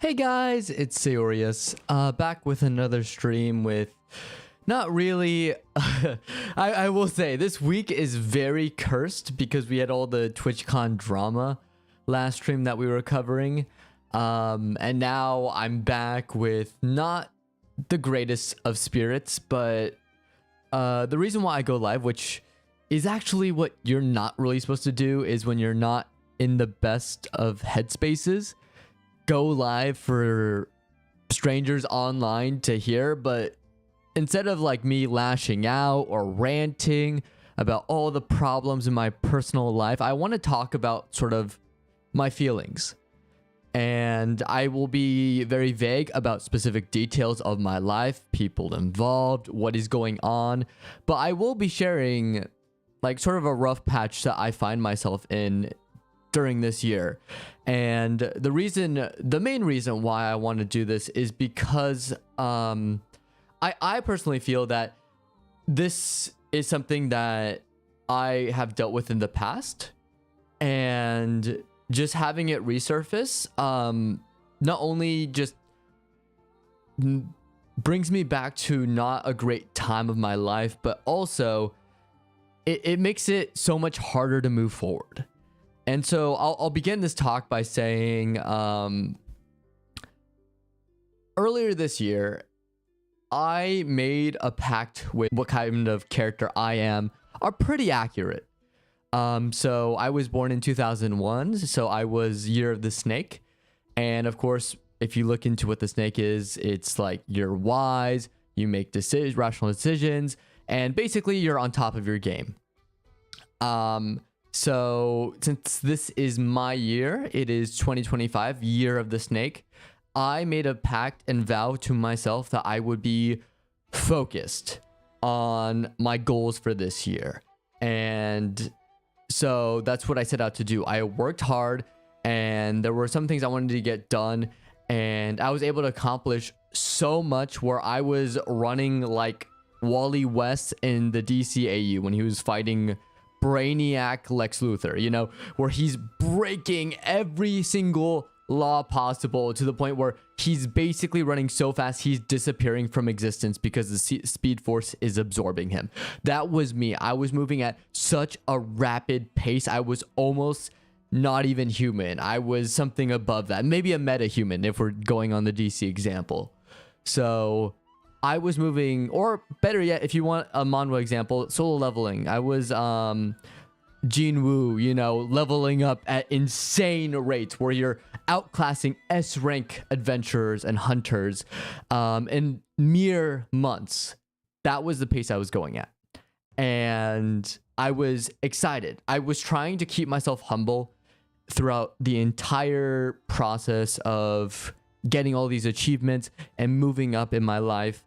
Hey guys, it's Seyorias, back with another stream with not really I will say this week is very cursed because we had all the TwitchCon drama last stream that we were covering, and now I'm back with not the greatest of spirits, but the reason why I go live, which is actually what you're not really supposed to do, is when you're not in the best of headspaces, go live for strangers online to hear. But instead of like me lashing out or ranting about all the problems in my personal life, I want to talk about sort of my feelings. And I will be very vague about specific details of my life, people involved, what is going on. But I will be sharing like sort of a rough patch that I find myself in during this year. And the main reason why I want to do this is because I personally feel that this is something that I have dealt with in the past, and just having it resurface not only just brings me back to not a great time of my life, but also it makes it so much harder to move forward. And so I'll begin this talk by saying earlier this year, I made a pact with what kind of character I am are pretty accurate. So I was born in 2001, so I was Year of the Snake. And of course, if you look into what the snake is, it's like you're wise, you make rational decisions, and basically you're on top of your game. So since this is my year, it is 2025, Year of the Snake, I made a pact and vow to myself that I would be focused on my goals for this year. And so that's what I set out to do. I worked hard, and there were some things I wanted to get done, and I was able to accomplish so much where I was running like Wally West in the DCAU when he was fighting Brainiac Lex Luthor, you know, where he's breaking every single law possible to the point where he's basically running so fast he's disappearing from existence because the speed force is absorbing him. That was me. I was moving at such a rapid pace. I was almost not even human. I was something above that, maybe a meta human if we're going on the DC example. So I was moving, or better yet, if you want a manhwa example, solo leveling. I was Jin Woo, you know, leveling up at insane rates where you're outclassing S rank adventurers and hunters in mere months. That was the pace I was going at, and I was excited. I was trying to keep myself humble throughout the entire process of getting all these achievements and moving up in my life.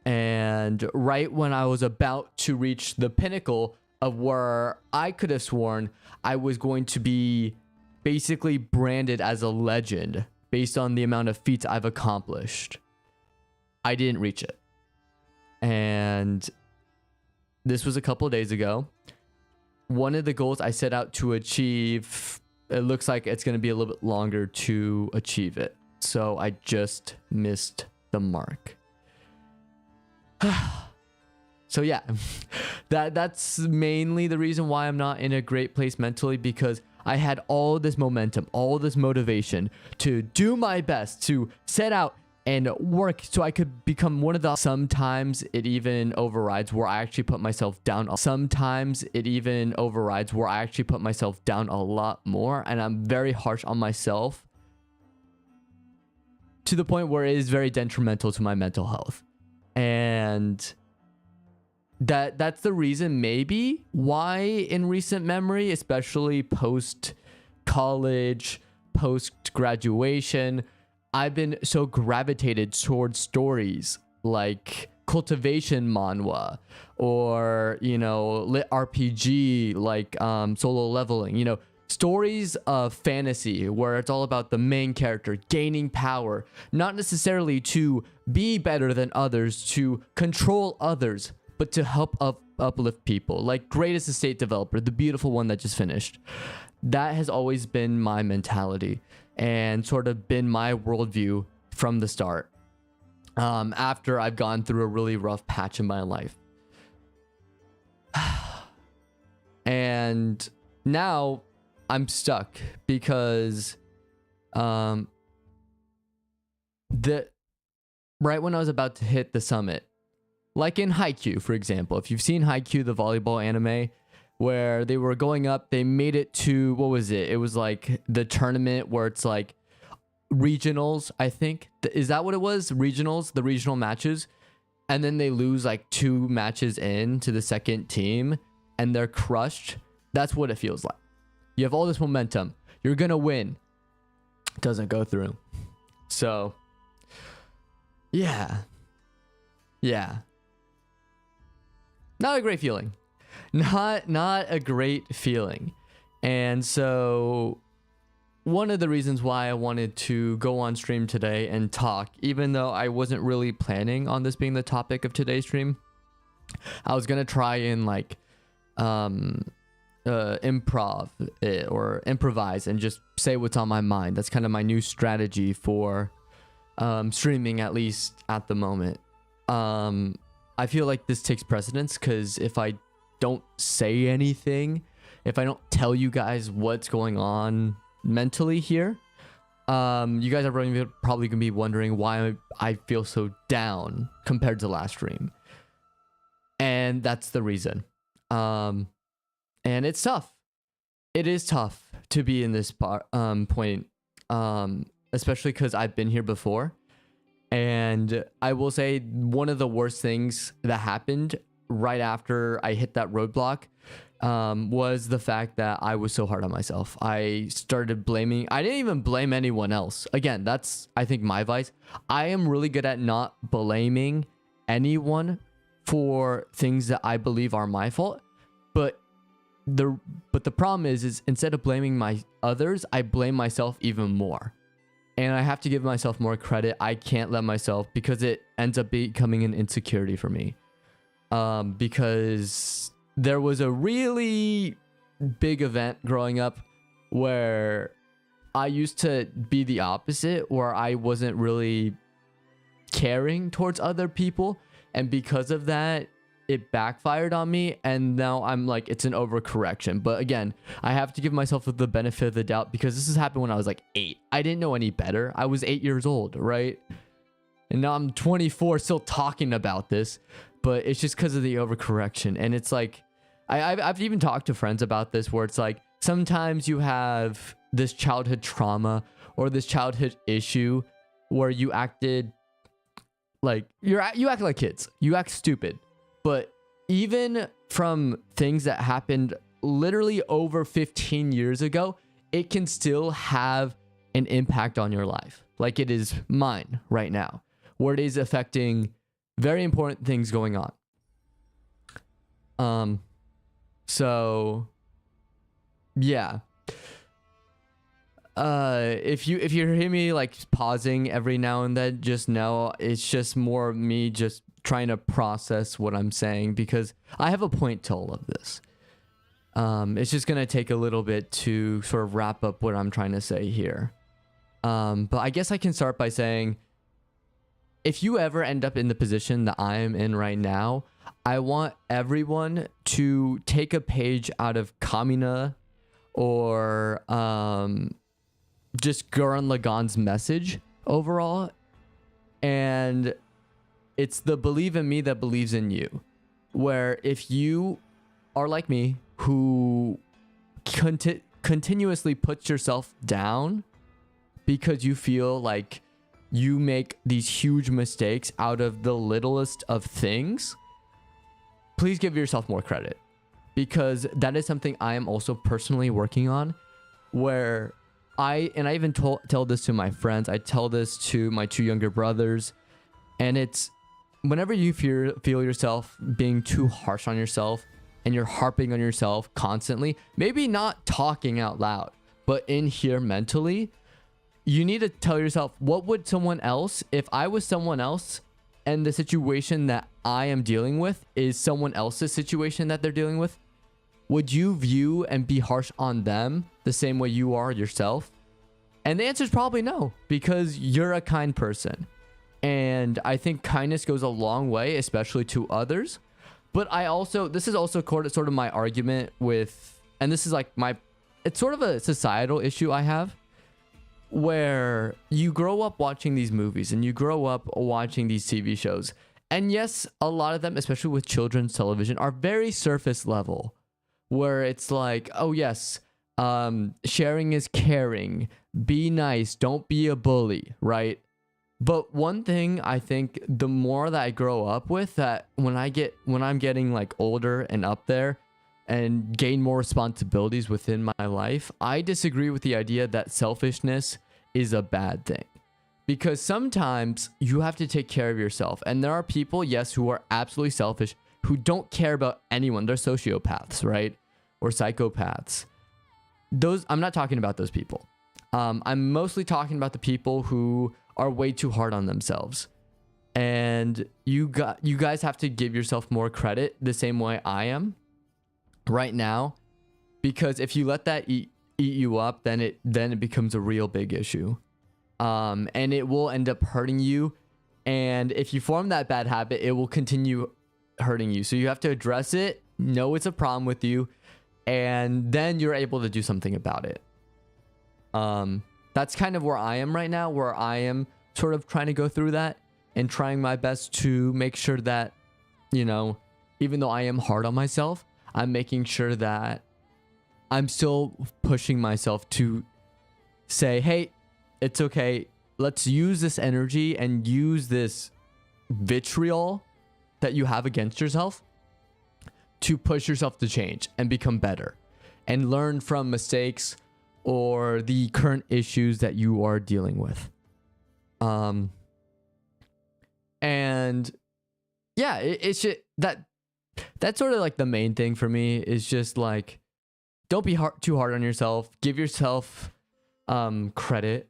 And right when I was about to reach the pinnacle of where I could have sworn I was going to be basically branded as a legend based on the amount of feats I've accomplished, I didn't reach it. And this was a couple of days ago. One of the goals I set out to achieve, it looks like it's going to be a little bit longer to achieve it. So I just missed the mark. So yeah, that's mainly the reason why I'm not in a great place mentally, because I had all this momentum, all this motivation to do my best, to set out and work so I could become one of the... Sometimes it even overrides where I actually put myself down. Sometimes it even overrides where I actually put myself down a lot more, and I'm very harsh on myself to the point where it is very detrimental to my mental health. And that's the reason maybe why in recent memory, especially post college, post graduation, I've been so gravitated towards stories like cultivation manhwa, or, you know, lit RPG like solo leveling, you know, stories of fantasy where it's all about the main character gaining power, not necessarily to be better than others, to control others, but to help uplift people, like Greatest Estate Developer, the beautiful one that just finished. That has always been my mentality. and sort of been my worldview from the start. After I've gone through a really rough patch in my life. And now I'm stuck because right when I was about to hit the summit, like in Haikyuu, for example, if you've seen Haikyuu, the volleyball anime, where they were going up, they made it to, what was it? It was like the tournament where it's like regionals, I think. Is that what it was? Regionals, the regional matches. And then they lose like 2 matches in to the second team and they're crushed. That's what it feels like. You have all this momentum. You're going to win. It doesn't go through. So, yeah. Not a great feeling. Not a great feeling. And so one of the reasons why I wanted to go on stream today and talk, even though I wasn't really planning on this being the topic of today's stream, I was going to try and like improv it or improvise and just say what's on my mind. That's kind of my new strategy for streaming, at least at the moment. I feel like this takes precedence because if I don't say anything, if I don't tell you guys what's going on mentally here, you guys are probably gonna be wondering why I feel so down compared to last stream, and that's the reason. And it's tough. It is tough to be in this point, especially because I've been here before. And I will say one of the worst things that happened right after I hit that roadblock was the fact that I was so hard on myself. I started blaming. I didn't even blame anyone else. Again, that's, I think, my vice. I am really good at not blaming anyone for things that I believe are my fault. But the problem is instead of blaming my others, I blame myself even more. And I have to give myself more credit. I can't let myself, because it ends up becoming an insecurity for me. Because there was a really big event growing up where I used to be the opposite, where I wasn't really caring towards other people. And because of that, it backfired on me, and now I'm like, it's an overcorrection. But again, I have to give myself the benefit of the doubt because this has happened when I was like 8. I didn't know any better. I was 8 years old, right? And now I'm 24 still talking about this, but it's just because of the overcorrection. And it's like, I've even talked to friends about this, where it's like, sometimes you have this childhood trauma or this childhood issue where you acted like, you act like kids. You act stupid. But even from things that happened literally over 15 years ago, it can still have an impact on your life. Like it is mine right now, where it is affecting very important things going on. So yeah. If you hear me like pausing every now and then, just know it's just more me just trying to process what I'm saying, because I have a point to all of this. It's just gonna take a little bit to sort of wrap up what I'm trying to say here. But I guess I can start by saying, if you ever end up in the position that I am in right now, I want everyone to take a page out of Kamina or just Gurren Lagann's message overall, and it's the believe in me that believes in you. Where if you are like me, who continuously puts yourself down because you feel like you make these huge mistakes out of the littlest of things, please give yourself more credit, because that is something I am also personally working on, where I even tell this to my friends. I tell this to my 2 younger brothers, and it's whenever you feel yourself being too harsh on yourself and you're harping on yourself constantly, maybe not talking out loud, but in here mentally, you need to tell yourself, what would someone else, if I was someone else and the situation that I am dealing with is someone else's situation that they're dealing with, would you view and be harsh on them the same way you are yourself? And the answer is probably no, because you're a kind person. And I think kindness goes a long way, especially to others. But this is also sort of my argument with, and this is like it's sort of a societal issue I have, where you grow up watching these movies and you grow up watching these TV shows. And yes, a lot of them, especially with children's television, are very surface level, where it's like, oh yes, sharing is caring, be nice, don't be a bully, right? But one thing I think the more that I grow up with, that when I'm getting like older and up there and gain more responsibilities within my life, I disagree with the idea that selfishness is a bad thing. Because sometimes you have to take care of yourself. And there are people, yes, who are absolutely selfish, who don't care about anyone. They're sociopaths, right? Or psychopaths. I'm not talking about those people. I'm mostly talking about the people who are way too hard on themselves. And you guys have to give yourself more credit the same way I am right now. Because if you let that eat you up, then it becomes a real big issue. And it will end up hurting you. And if you form that bad habit, it will continue hurting you. So you have to address it, know it's a problem with you, and then you're able to do something about it. That's kind of where I am right now, where I am sort of trying to go through that and trying my best to make sure that, you know, even though I am hard on myself, I'm making sure that I'm still pushing myself to say, hey, it's okay. Let's use this energy and use this vitriol that you have against yourself to push yourself to change and become better and learn from mistakes or the current issues that you are dealing with. And yeah, it's just that's sort of like the main thing for me, is just like, don't be too hard on yourself. Give yourself credit.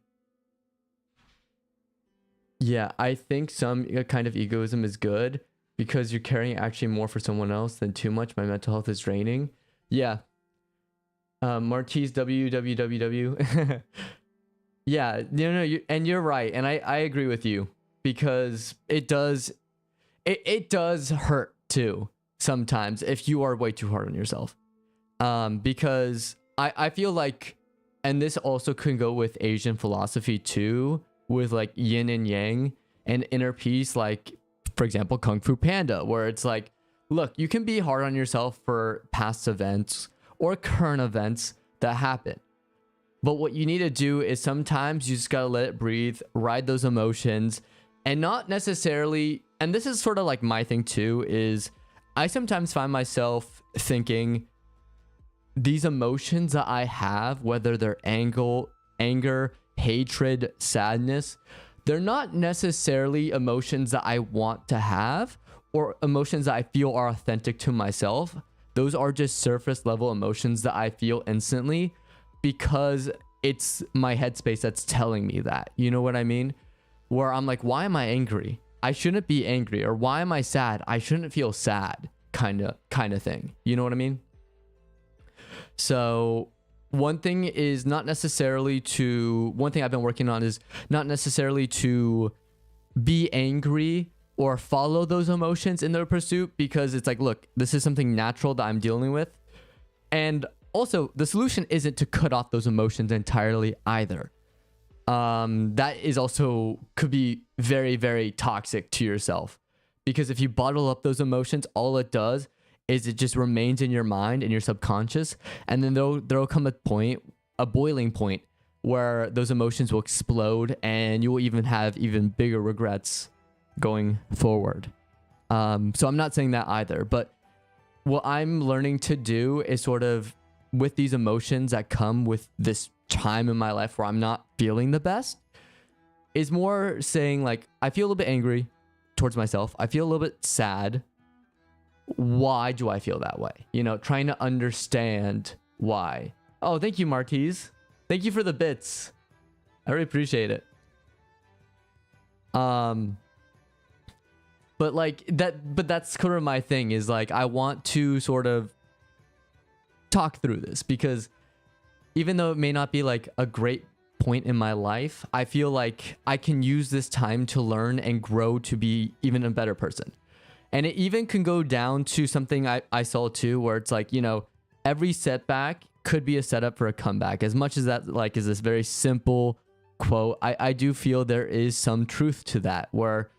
Yeah, I think some kind of egoism is good because you're caring actually more for someone else than too much. My mental health is draining. Yeah. Marquise www. Yeah, and you're right, and I agree with you, because it does hurt too sometimes if you are way too hard on yourself. Because I feel like, and this also can go with Asian philosophy too, with like yin and yang and inner peace, like for example Kung Fu Panda, where it's like, look, you can be hard on yourself for past events or current events that happen, but what you need to do is sometimes you just gotta let it breathe, ride those emotions, and not necessarily, and this is sort of like my thing too, is I sometimes find myself thinking these emotions that I have, whether they're anger, hatred, sadness, they're not necessarily emotions that I want to have or emotions that I feel are authentic to myself. Those are just surface level emotions that I feel instantly because it's my headspace that's telling me that. You know what I mean? Where I'm like, why am I angry? I shouldn't be angry. Or why am I sad? I shouldn't feel sad, kind of thing. You know what I mean? So one thing I've been working on is not necessarily to be angry or follow those emotions in their pursuit, because it's like, look, this is something natural that I'm dealing with. And also the solution isn't to cut off those emotions entirely either. That is also could be very, very toxic to yourself, because if you bottle up those emotions, all it does is it just remains in your mind and your subconscious, and then there'll come a boiling point where those emotions will explode and you will even have even bigger regrets going forward. So I'm not saying that either, but what I'm learning to do is sort of, with these emotions that come with this time in my life where I'm not feeling the best, is more saying like, I feel a little bit angry towards myself. I feel a little bit sad. Why do I feel that way? You know, trying to understand why. Oh, thank you, Marquise. Thank you for the bits. I really appreciate it. But like that's kind of my thing, is like, I want to sort of talk through this, because even though it may not be like a great point in my life, I feel like I can use this time to learn and grow to be even a better person. And it even can go down to something I saw too, where it's like, you know, every setback could be a setup for a comeback. As much as that like is this very simple quote, I do feel there is some truth to that, where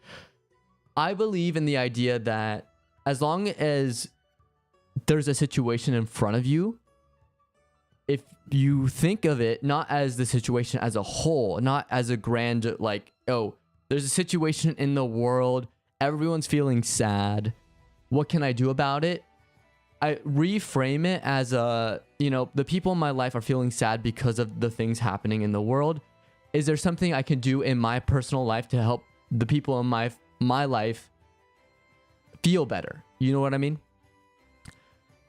I believe in the idea that as long as there's a situation in front of you, if you think of it not as the situation as a whole, not as a grand, like, oh, there's a situation in the world, everyone's feeling sad, what can I do about it? I reframe it as a, you know, the people in my life are feeling sad because of the things happening in the world. Is there something I can do in my personal life to help the people in my life feel better? You know what I mean?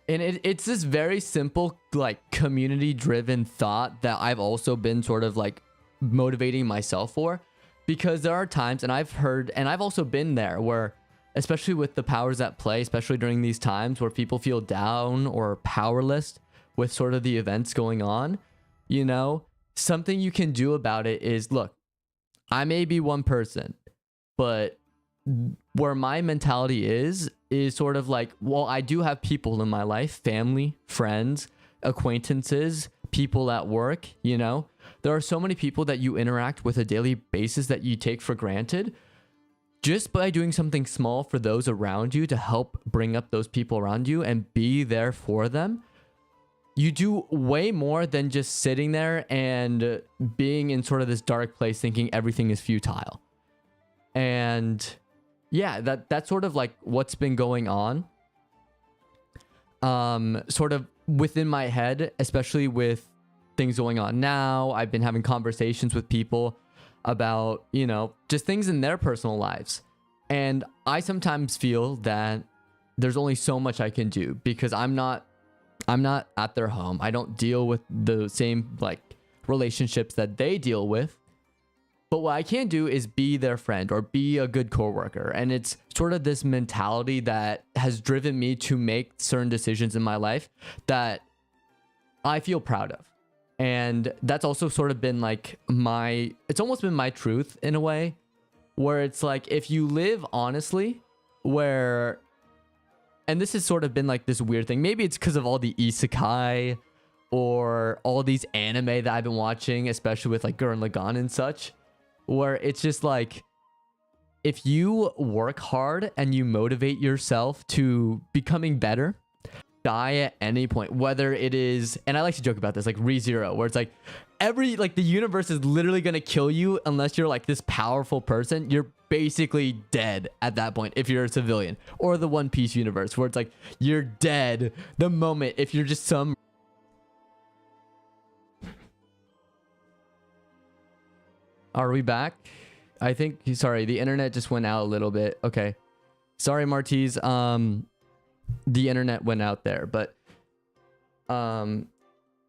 And it's this very simple, like, community-driven thought that I've also been sort of, like, motivating myself for. Because there are times, and I've heard, and I've also been there, where, especially with the powers at play, especially during these times where people feel down or powerless with sort of the events going on, you know, something you can do about it is, look, I may be one person, but where my mentality is sort of like, well, I do have people in my life, family, friends, acquaintances, people at work, you know. There are so many people that you interact with a daily basis that you take for granted. Just by doing something small for those around you to help bring up those people around you and be there for them, you do way more than just sitting there and being in sort of this dark place thinking everything is futile. And yeah, that's sort of like what's been going on sort of within my head, especially with things going on now. I've been having conversations with people about, you know, just things in their personal lives. And I sometimes feel that there's only so much I can do because I'm not at their home. I don't deal with the same like relationships that they deal with. But what I can do is be their friend or be a good coworker. And it's sort of this mentality that has driven me to make certain decisions in my life that I feel proud of. And that's also sort of been like it's almost been my truth in a way, where it's like, if you live honestly, and this has sort of been like this weird thing. Maybe it's because of all the isekai or all these anime that I've been watching, especially with like Gurren Lagann and such, where it's just like, if you work hard and you motivate yourself to becoming better, die at any point, whether it is, and I like to joke about this, like ReZero, where it's like the universe is literally gonna kill you unless you're like this powerful person. You're basically dead at that point if you're a civilian. Or the One Piece universe, where it's like you're dead the moment if you're just some. Are we back? I think, sorry, the internet just went out a little bit. Okay, sorry, Martez. The internet went out there, but or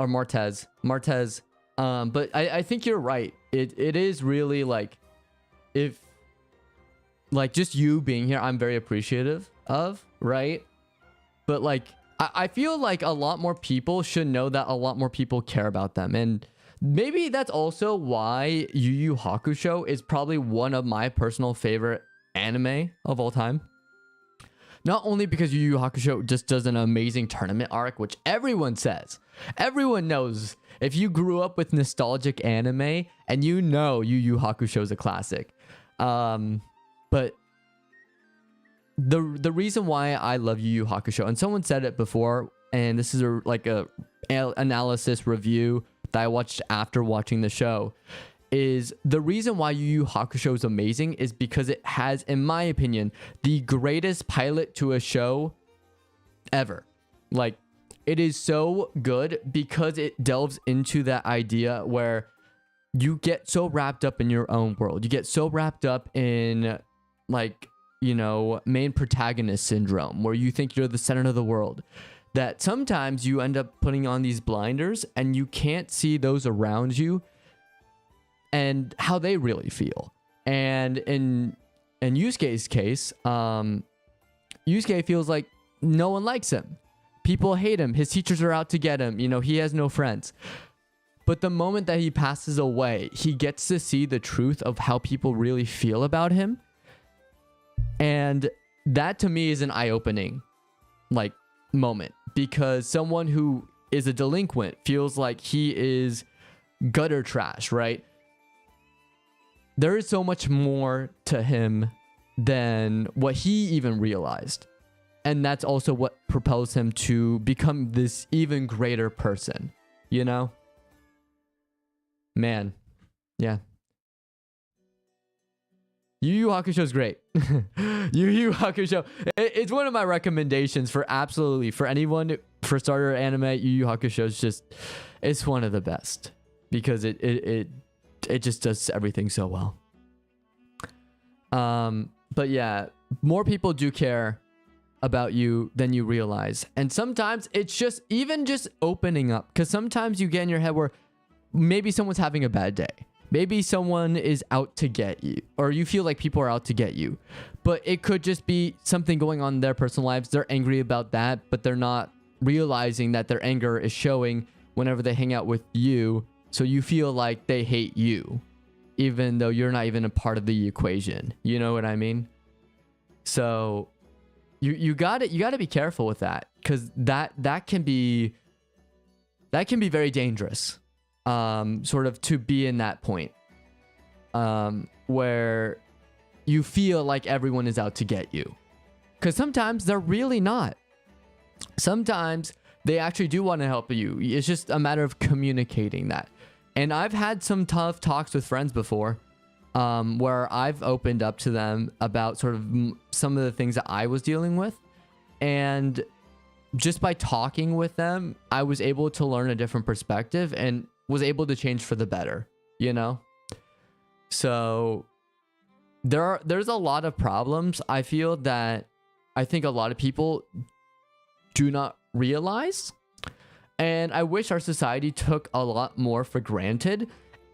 Martez, but I think you're right. It is really like, if like just you being here, I'm very appreciative of, right? But like I feel like a lot more people should know that a lot more people care about them. And maybe that's also why Yu Yu Hakusho is probably one of my personal favorite anime of all time. Not only because Yu Yu Hakusho just does an amazing tournament arc, which everyone says. Everyone knows. If you grew up with nostalgic anime, and you know Yu Yu Hakusho is a classic. But the reason why I love Yu Yu Hakusho, and someone said it before, and this is a analysis review that I watched after watching the show, is the reason why Yu Yu Hakusho is amazing is because it has, in my opinion, the greatest pilot to a show ever. Like, it is so good because it delves into that idea where you get so wrapped up in your own world. You get so wrapped up in, like, you know, main protagonist syndrome, where you think you're the center of the world, that sometimes you end up putting on these blinders and you can't see those around you and how they really feel. And in Yusuke's case, Yusuke feels like no one likes him. People hate him. His teachers are out to get him. You know, he has no friends. But the moment that he passes away, he gets to see the truth of how people really feel about him. And that to me is an eye-opening like moment, because someone who is a delinquent feels like he is gutter trash, right? There is so much more to him than what he even realized. And that's also what propels him to become this even greater person, you know? Man, yeah. Yu Yu Hakusho is great. Yu Yu Hakusho. It's one of my recommendations for absolutely for anyone for starter anime. Yu Yu Hakusho is just, it's one of the best because it just does everything so well. But yeah, more people do care about you than you realize, and sometimes it's just even just opening up, because sometimes you get in your head where maybe someone's having a bad day. Maybe someone is out to get you, or you feel like people are out to get you, but it could just be something going on in their personal lives. They're angry about that, but they're not realizing that their anger is showing whenever they hang out with you. So you feel like they hate you, even though you're not even a part of the equation. You know what I mean? So you gotta be careful with that, because that can be very dangerous. Sort of to be in that point where you feel like everyone is out to get you, because sometimes they're really not. Sometimes they actually do want to help you. It's just a matter of communicating that. And I've had some tough talks with friends before, where I've opened up to them about sort of some of the things that I was dealing with, and just by talking with them, I was able to learn a different perspective and was able to change for the better, you know? So there's a lot of problems I feel that I think a lot of people do not realize, and I wish our society took a lot more for granted.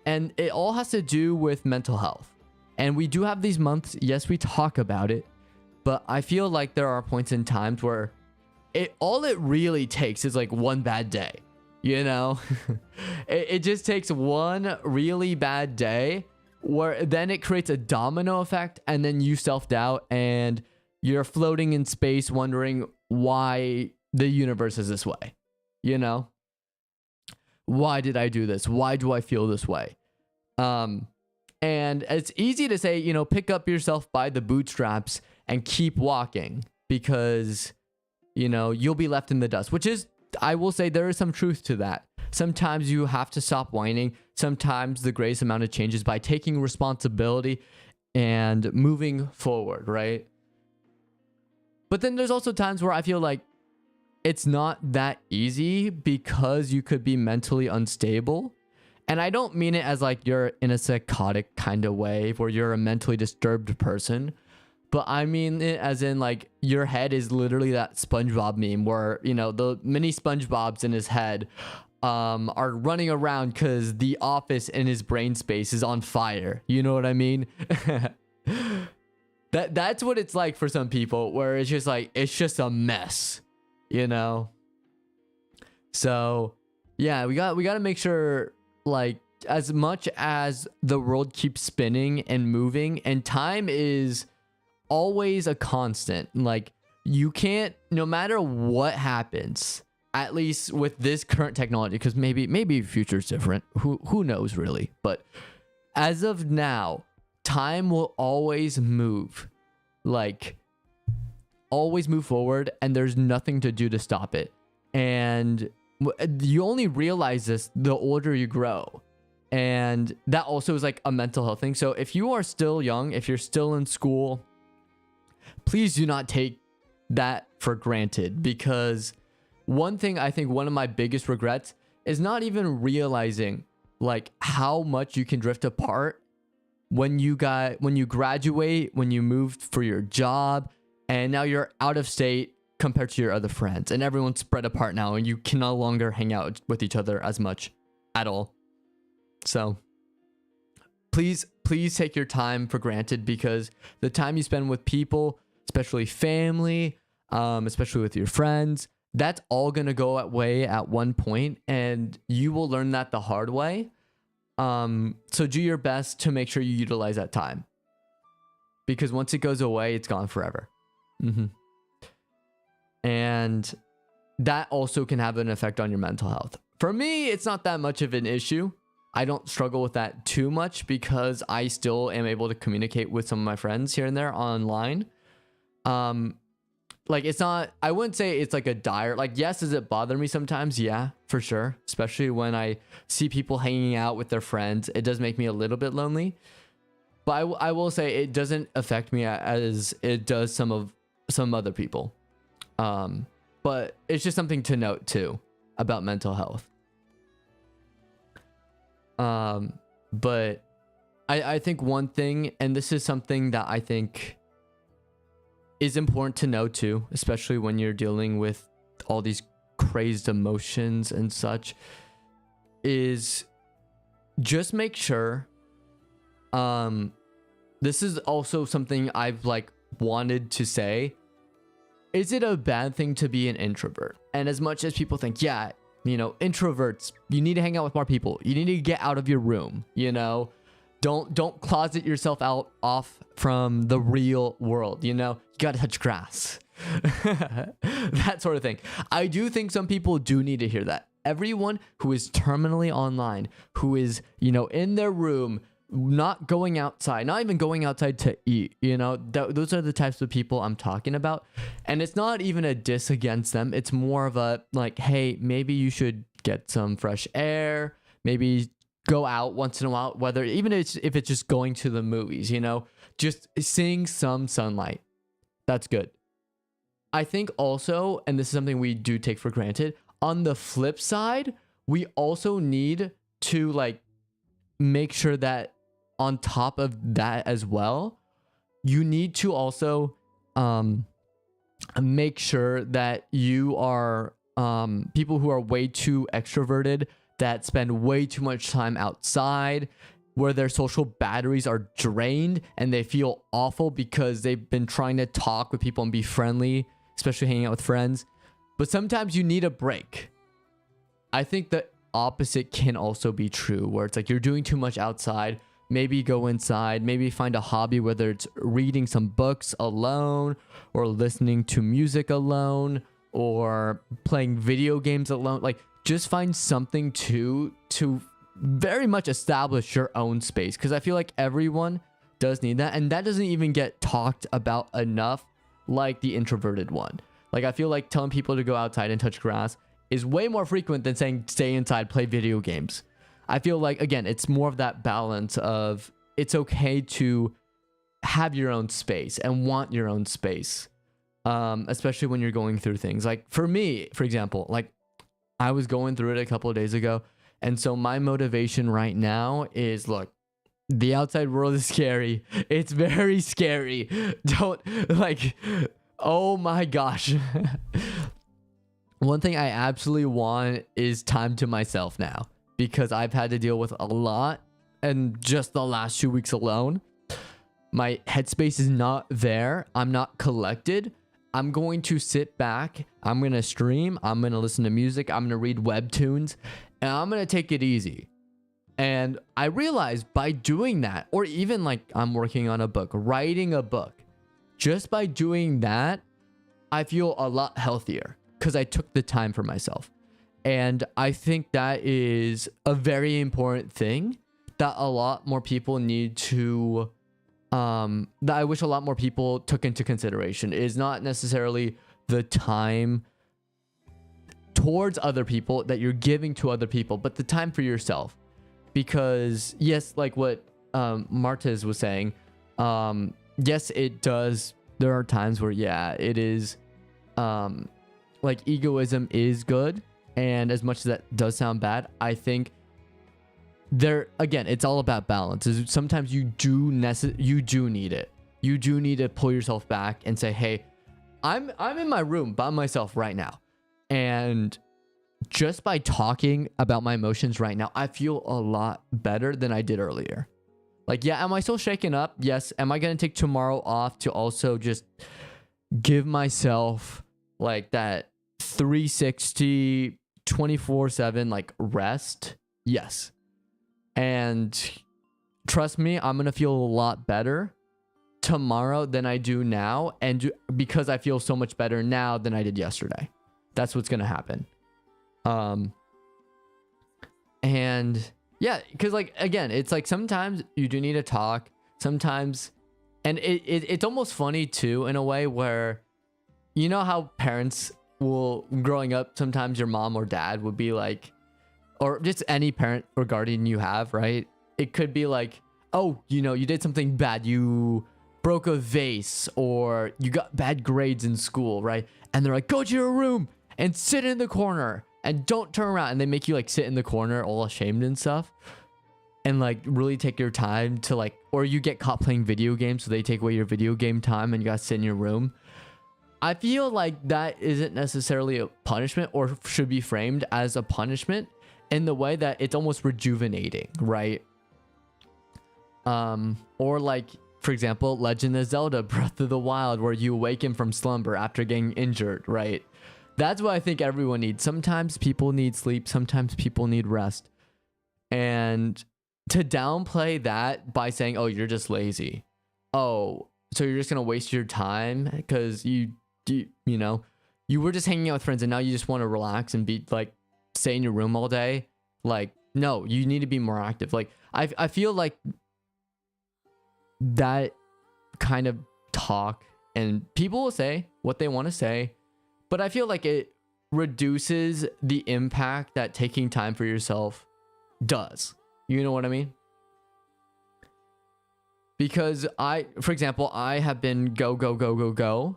And it all has to do with mental health. And we do have these months, yes, we talk about it, but I feel like there are points in times where all it really takes is like one bad day. You know, it just takes one really bad day where then it creates a domino effect, and then you self-doubt and you're floating in space wondering why the universe is this way. You know, why did I do this? Why do I feel this way? And it's easy to say, you know, pick up yourself by the bootstraps and keep walking, because, you know, you'll be left in the dust, which is, I will say there is some truth to that. Sometimes you have to stop whining. Sometimes the greatest amount of change is by taking responsibility and moving forward, right? But then there's also times where I feel like it's not that easy, because you could be mentally unstable. And I don't mean it as like you're in a psychotic kind of way where you're a mentally disturbed person. But I mean it as in like your head is literally that SpongeBob meme where, you know, the mini SpongeBobs in his head are running around because the office in his brain space is on fire. You know what I mean? That's what it's like for some people, where it's just like, it's just a mess, you know? So yeah, we got to make sure, like, as much as the world keeps spinning and moving, and time is always a constant, like, you can't, no matter what happens, at least with this current technology, because maybe future's different, who knows really, but as of now, time will always move, like, always move forward, and there's nothing to do to stop it. And you only realize this the older you grow. And that also is like a mental health thing. So if you are still young, if you're still in school, please do not take that for granted, because one thing I think one of my biggest regrets is not even realizing like how much you can drift apart when you graduate, when you moved for your job, and now you're out of state compared to your other friends, and everyone's spread apart now, and you can no longer hang out with each other as much at all. So please take your time for granted, because the time you spend with people, especially family, especially with your friends, that's all going to go away at one point, and you will learn that the hard way. So do your best to make sure you utilize that time, because once it goes away, it's gone forever. And that also can have an effect on your mental health. For me, it's not that much of an issue. I don't struggle with that too much because I still am able to communicate with some of my friends here and there online. Like, it's not, I wouldn't say it's like a dire, like, yes, does it bother me sometimes? Yeah, for sure. Especially when I see people hanging out with their friends. It does make me a little bit lonely. But I will say it doesn't affect me as it does some other people. But it's just something to note too about mental health. But I think one thing, and this is something that I think is important to know too, especially when you're dealing with all these crazed emotions and such, is just make sure, this is also something I've like wanted to say. Is it a bad thing to be an introvert? And as much as people think, yeah, you know, introverts, you need to hang out with more people. You need to get out of your room, you know? Don't closet yourself off from the real world, you know? You gotta touch grass. That sort of thing. I do think some people do need to hear that. Everyone who is terminally online, who is, you know, in their room, not going outside, not even going outside to eat, you know, those are the types of people I'm talking about. And it's not even a diss against them. It's more of a like, hey, maybe you should get some fresh air, maybe go out once in a while, whether even if it's just going to the movies, you know, just seeing some sunlight. That's good. I think also, and this is something we do take for granted, on the flip side, we also need to like make sure that on top of that as well, you need to also make sure that you are people who are way too extroverted, that spend way too much time outside, where their social batteries are drained and they feel awful because they've been trying to talk with people and be friendly, especially hanging out with friends. But sometimes you need a break. I think the opposite can also be true, where it's like you're doing too much outside. Maybe go inside, maybe find a hobby, whether it's reading some books alone or listening to music alone or playing video games alone. Like, just find something to very much establish your own space, because I feel like everyone does need that, and that doesn't even get talked about enough, like the introverted one. Like, I feel like telling people to go outside and touch grass is way more frequent than saying stay inside, play video games. I feel like, again, it's more of that balance of it's okay to have your own space and want your own space, especially when you're going through things. Like, for me, for example, like, I was going through it a couple of days ago. And so my motivation right now is, look, the outside world is scary. It's very scary. Don't, like, oh my gosh. One thing I absolutely want is time to myself now, because I've had to deal with a lot. And just the last 2 weeks alone, my headspace is not there. I'm not collected. I'm going to sit back, I'm going to stream, I'm going to listen to music, I'm going to read webtoons, and I'm going to take it easy. And I realized by doing that, or even like I'm working on a book, writing a book, just by doing that, I feel a lot healthier because I took the time for myself. And I think that is a very important thing that a lot more people need to that I wish a lot more people took into consideration. It is not necessarily the time towards other people that you're giving to other people, but the time for yourself. Because yes, like what Martez was saying, yes, it does. There are times where, yeah, it is like egoism is good. And as much as that does sound bad, I think there, again, it's all about balance. Sometimes you do need it. You do need to pull yourself back and say, hey, I'm in my room by myself right now. And just by talking about my emotions right now, I feel a lot better than I did earlier. Like, yeah, am I still shaken up? Yes. Am I going to take tomorrow off to also just give myself like that 360 24/7 like rest. Yes. And trust me, I'm going to feel a lot better tomorrow than I do now, and because I feel so much better now than I did yesterday. That's what's going to happen. And yeah, because like again, it's like sometimes you do need to talk sometimes, and it's almost funny too in a way where, you know how parents will, growing up, sometimes your mom or dad would be like, or just any parent or guardian you have, right? It could be like, oh, you know, you did something bad, you broke a vase, or you got bad grades in school, right? And they're like, go to your room and sit in the corner and don't turn around. And they make you like sit in the corner all ashamed and stuff, and like really take your time to like, or you get caught playing video games, so they take away your video game time and you gotta sit in your room. I feel like that isn't necessarily a punishment, or should be framed as a punishment, in the way that it's almost rejuvenating, right? Or like, for example, Legend of Zelda Breath of the Wild, where you awaken from slumber after getting injured, right? That's what I think everyone needs. Sometimes people need sleep, sometimes people need rest. And to downplay that by saying, oh, you're just lazy. Oh, so you're just going to waste your time because you know, you were just hanging out with friends and now you just want to relax and be like, stay in your room all day. Like, no, you need to be more active. Like, I feel like that kind of talk, and people will say what they want to say, but I feel like it reduces the impact that taking time for yourself does. You know what I mean? Because for example, I have been go,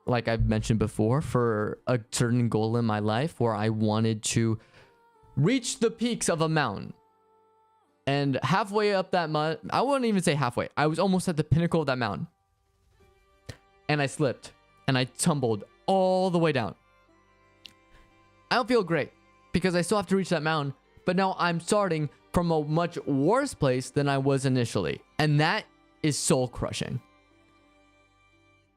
like I've mentioned before, for a certain goal in my life where I wanted to reach the peaks of a mountain. And halfway up that mountain, I wouldn't even say halfway, I was almost at the pinnacle of that mountain. And I slipped and I tumbled all the way down. I don't feel great because I still have to reach that mountain, but now I'm starting from a much worse place than I was initially. And that is soul crushing.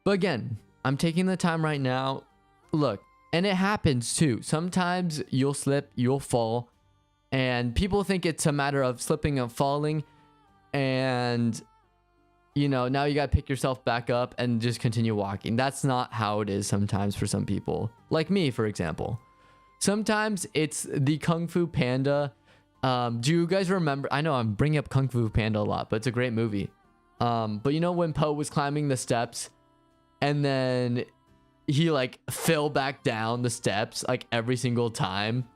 But again, I'm taking the time right now. Look, and it happens too. Sometimes you'll slip, you'll fall, and people think it's a matter of slipping and falling, and you know, now you gotta pick yourself back up and just continue walking. That's not how it is sometimes for some people. Like me, for example. Sometimes it's the Kung Fu Panda. Do you guys remember? I know I'm bringing up Kung Fu Panda a lot, but it's a great movie. But you know when Po was climbing the steps and then he like fell back down the steps like every single time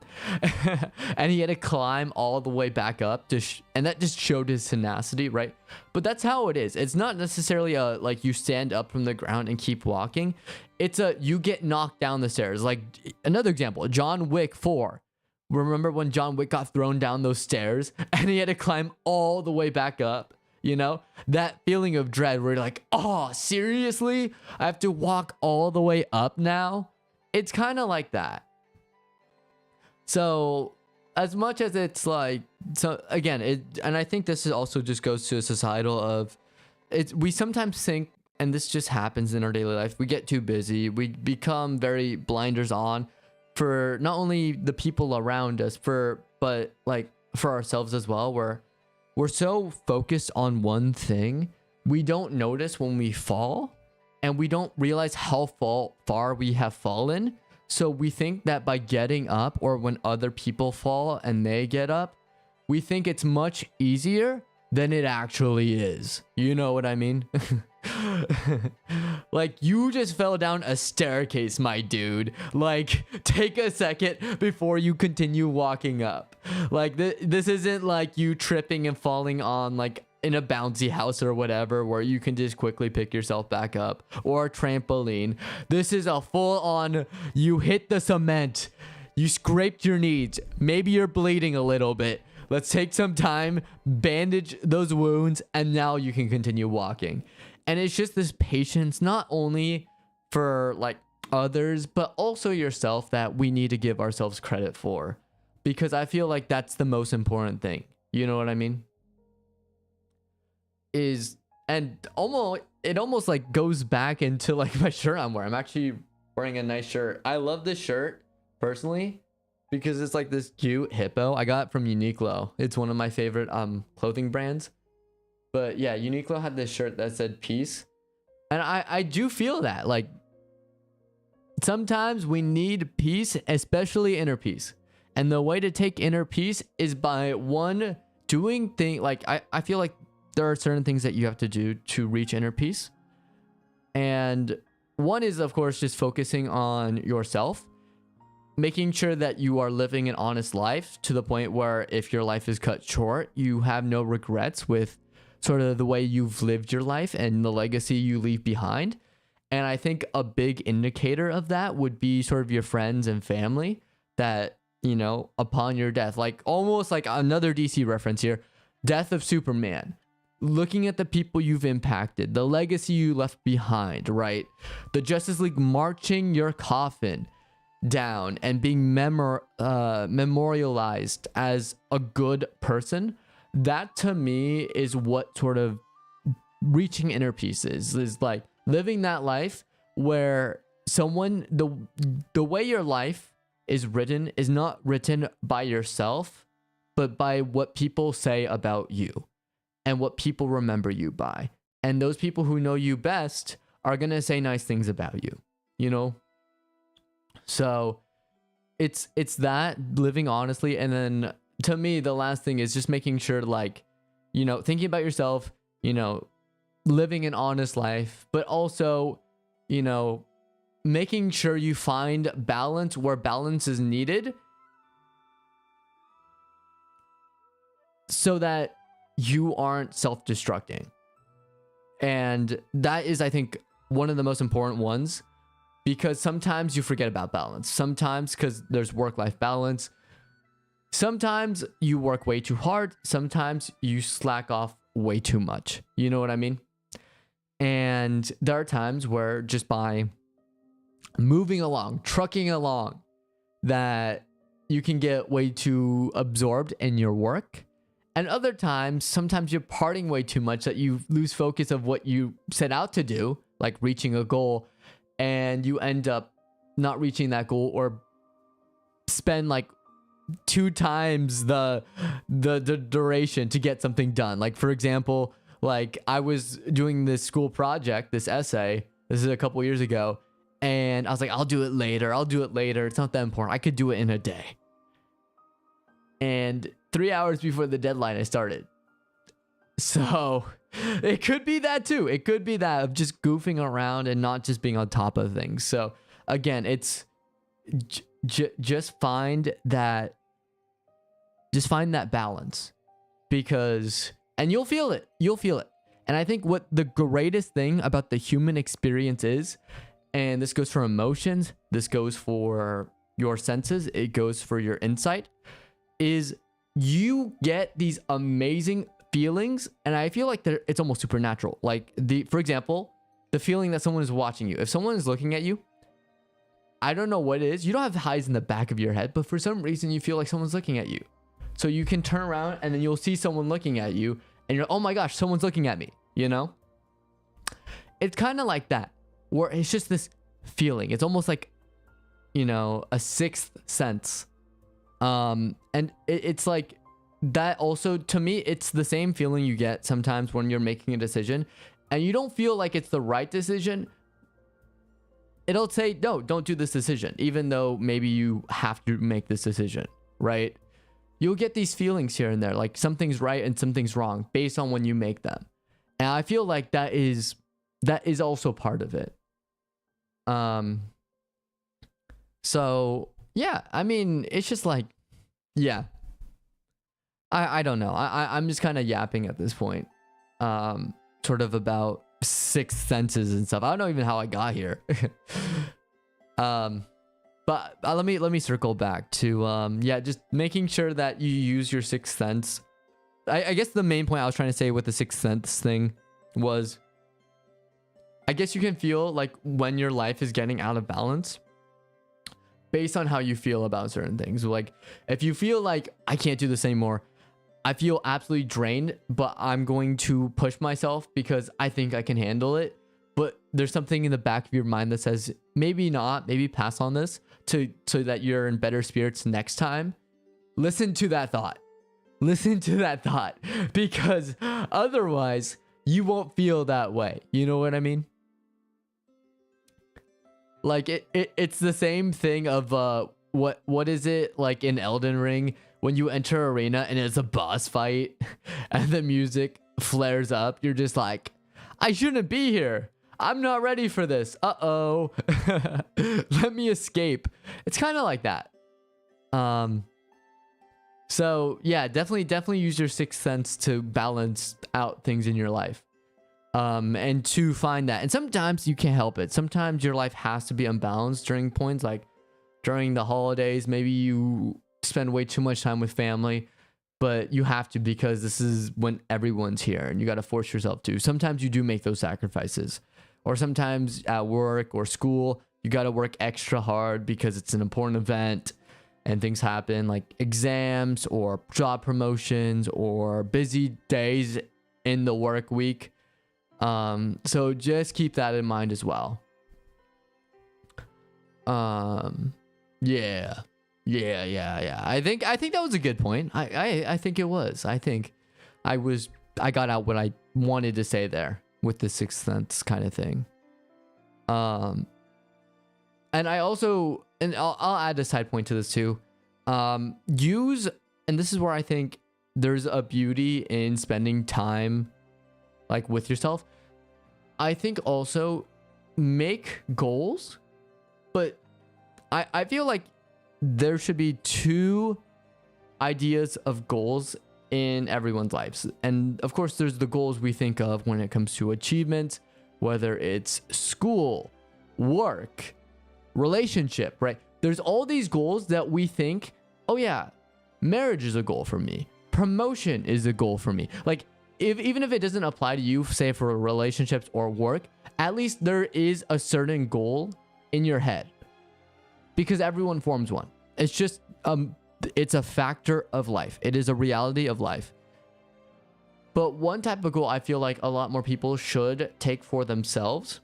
and he had to climb all the way back up to and that just showed his tenacity, right? But that's how it is. It's not necessarily a like you stand up from the ground and keep walking. It's a you get knocked down the stairs. Like another example, John Wick 4. Remember when John Wick got thrown down those stairs and he had to climb all the way back up? You know, that feeling of dread where you're like, oh, seriously? I have to walk all the way up now? It's kind of like that. So as much as it's like, so again, and I think this is also just goes to a societal of, we sometimes think, and this just happens in our daily life, we get too busy. We become very blinders on for not only the people around us, but like for ourselves as well, where we're so focused on one thing, we don't notice when we fall, and we don't realize how far we have fallen. So we think that by getting up, or when other people fall and they get up, we think it's much easier than it actually is. You know what I mean? Like, you just fell down a staircase, my dude. Like, take a second before you continue walking up. Like, this isn't like you tripping and falling on like in a bouncy house or whatever where you can just quickly pick yourself back up, or a trampoline. This is a full on, you hit the cement, you scraped your knees, maybe you're bleeding a little bit. Let's take some time, bandage those wounds, and now you can continue walking. And it's just this patience, not only for like others, but also yourself, that we need to give ourselves credit for, because I feel like that's the most important thing. You know what I mean? And it almost like goes back into like my shirt I'm wearing. I'm actually wearing a nice shirt. I love this shirt personally because it's like this cute hippo. I got it from Uniqlo. It's one of my favorite clothing brands. But yeah, Uniqlo had this shirt that said peace. And I do feel that. Like, sometimes we need peace, especially inner peace. And the way to take inner peace is by one, doing things. Like, I feel like there are certain things that you have to do to reach inner peace. And one is, of course, just focusing on yourself, making sure that you are living an honest life to the point where if your life is cut short, you have no regrets with sort of the way you've lived your life and the legacy you leave behind. And I think a big indicator of that would be sort of your friends and family that, you know, upon your death, like almost like another DC reference here, death of Superman. Looking at the people you've impacted, the legacy you left behind, right? The Justice League marching your coffin down and being memorialized as a good person. That to me is what sort of reaching inner peace is like living that life where someone, the way your life is written is not written by yourself, but by what people say about you. And what people remember you by. And those people who know you best are going to say nice things about you, you know? So it's that, living honestly. And then to me, the last thing is just making sure, like, you know, thinking about yourself, you know, living an honest life, but also, you know, making sure you find balance where balance is needed so that you aren't self-destructing. And that is, I think, one of the most important ones, because sometimes you forget about balance. Sometimes because there's work-life balance. Sometimes you work way too hard. Sometimes you slack off way too much. You know what I mean? And there are times where just by moving along, trucking along, that you can get way too absorbed in your work. And other times, sometimes you're partying way too much that you lose focus of what you set out to do, like reaching a goal, and you end up not reaching that goal or spend like 2 times the duration to get something done. Like, for example, like I was doing this school project, this essay, this is a couple years ago, and I was like, I'll do it later. It's not that important. I could do it in a day. And 3 hours before the deadline, I started. So it could be that too. It could be that of just goofing around and not just being on top of things. So again, it's just find that balance, because, and you'll feel it. And I think what the greatest thing about the human experience is, and this goes for emotions, this goes for your senses, it goes for your insight, is you get these amazing feelings, and I feel like it's almost supernatural. Like, for example, the feeling that someone is watching you. If someone is looking at you, I don't know what it is. You don't have highs in the back of your head, but for some reason you feel like someone's looking at you. So you can turn around and then you'll see someone looking at you, and you're, oh my gosh, someone's looking at me, you know? It's kind of like that, where it's just this feeling. It's almost like, you know, a sixth sense. And it's like that also, to me, it's the same feeling you get sometimes when you're making a decision and you don't feel like it's the right decision. It'll say, no, don't do this decision, even though maybe you have to make this decision, right? You'll get these feelings here and there, like something's right and something's wrong based on when you make them. And I feel like that is also part of it. So yeah, I mean, it's just like, yeah, I don't know. I'm just kind of yapping at this point, sort of about sixth senses and stuff. I don't know even how I got here. But let me circle back to yeah, just making sure that you use your sixth sense. I guess the main point I was trying to say with the sixth sense thing was, I guess you can feel like when your life is getting out of balance based on how you feel about certain things. Like if you feel like I can't do this anymore, I feel absolutely drained, but I'm going to push myself because I think I can handle it. but there's something in the back of your mind that says maybe not, maybe pass on this so that you're in better spirits next time. Listen to that thought. Listen to that thought, because otherwise you won't feel that way. You know what I mean? Like it's the same thing of what is it like in Elden Ring when you enter arena and it's a boss fight and the music flares up, you're just like, I shouldn't be here. I'm not ready for this. Uh-oh. Let me escape. It's kind of like that. So yeah, definitely use your sixth sense to balance out things in your life. And to find that. And sometimes you can't help it. Sometimes your life has to be unbalanced during points, like during the holidays. Maybe you spend way too much time with family, but you have to, because this is when everyone's here and you got to force yourself to. Sometimes you do make those sacrifices, or sometimes at work or school, you got to work extra hard because it's an important event and things happen, like exams or job promotions or busy days in the work week. So just keep that in mind as well. Yeah. I think that was a good point. I think it was. I think I got out what I wanted to say there with the sixth sense kind of thing. And I also, and I'll add a side point to this too. Use, and this is where I think there's a beauty in spending time like with yourself. I think also make goals, but I feel like there should be two ideas of goals in everyone's lives. And of course, there's the goals we think of when it comes to achievements, whether it's school, work, relationship, right? There's all these goals that we think, oh yeah, marriage is a goal for me. Promotion is a goal for me. Like, even if it doesn't apply to you, say for relationships or work, at least there is a certain goal in your head, because everyone forms one. It's just, it's a factor of life. It is a reality of life. But one type of goal I feel like a lot more people should take for themselves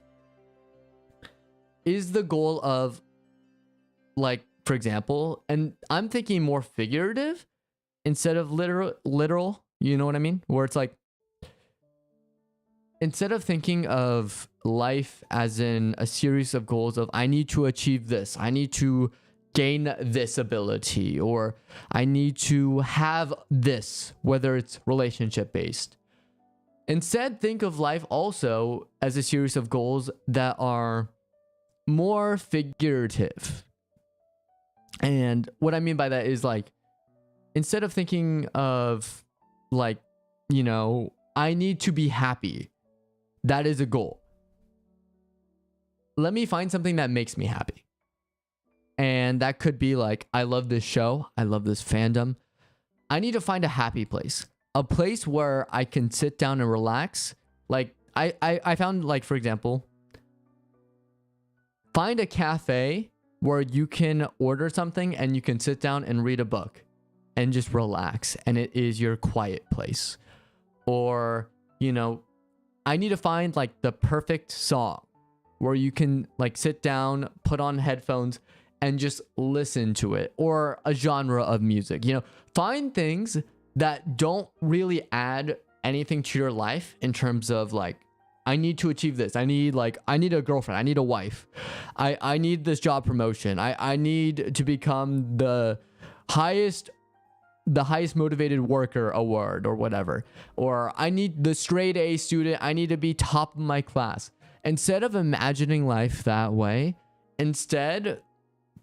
is the goal of, like, for example, and I'm thinking more figurative instead of literal, you know what I mean? Where it's like, instead of thinking of life as in a series of goals of, I need to achieve this, I need to gain this ability, or I need to have this, whether it's relationship based. Instead, think of life also as a series of goals that are more figurative. And what I mean by that is, like, instead of thinking of, like, you know, I need to be happy. That is a goal. Let me find something that makes me happy. And that could be like, I love this show. I love this fandom. I need to find a happy place. A place where I can sit down and relax. Like, I found, like, for example, find a cafe where you can order something and you can sit down and read a book and just relax. And it is your quiet place. Or, you know, I need to find, like, the perfect song where you can, like, sit down, put on headphones and just listen to it, or a genre of music. You know, find things that don't really add anything to your life in terms of, like, I need to achieve this. I need a girlfriend. I need a wife. I need this job promotion. I need to become the highest motivated worker award or whatever. Or I need the straight A student. I need to be top of my class. Instead of imagining life that way, instead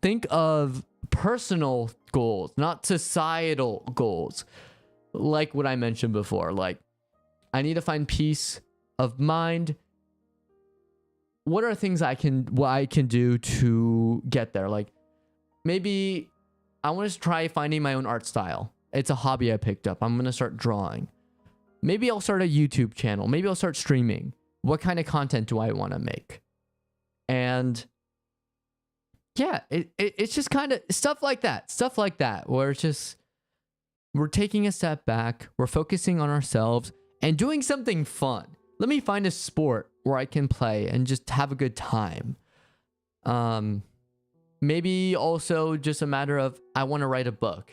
think of personal goals, not societal goals. Like what I mentioned before, like, I need to find peace of mind. What are things I can do to get there? Like, maybe I want to try finding my own art style. It's a hobby I picked up. I'm going to start drawing. Maybe I'll start a YouTube channel. Maybe I'll start streaming. What kind of content do I want to make? And yeah, it's just kind of stuff like that, where it's just, we're taking a step back, we're focusing on ourselves and doing something fun. Let me find a sport where I can play and just have a good time. Maybe also just a matter of I want to write a book,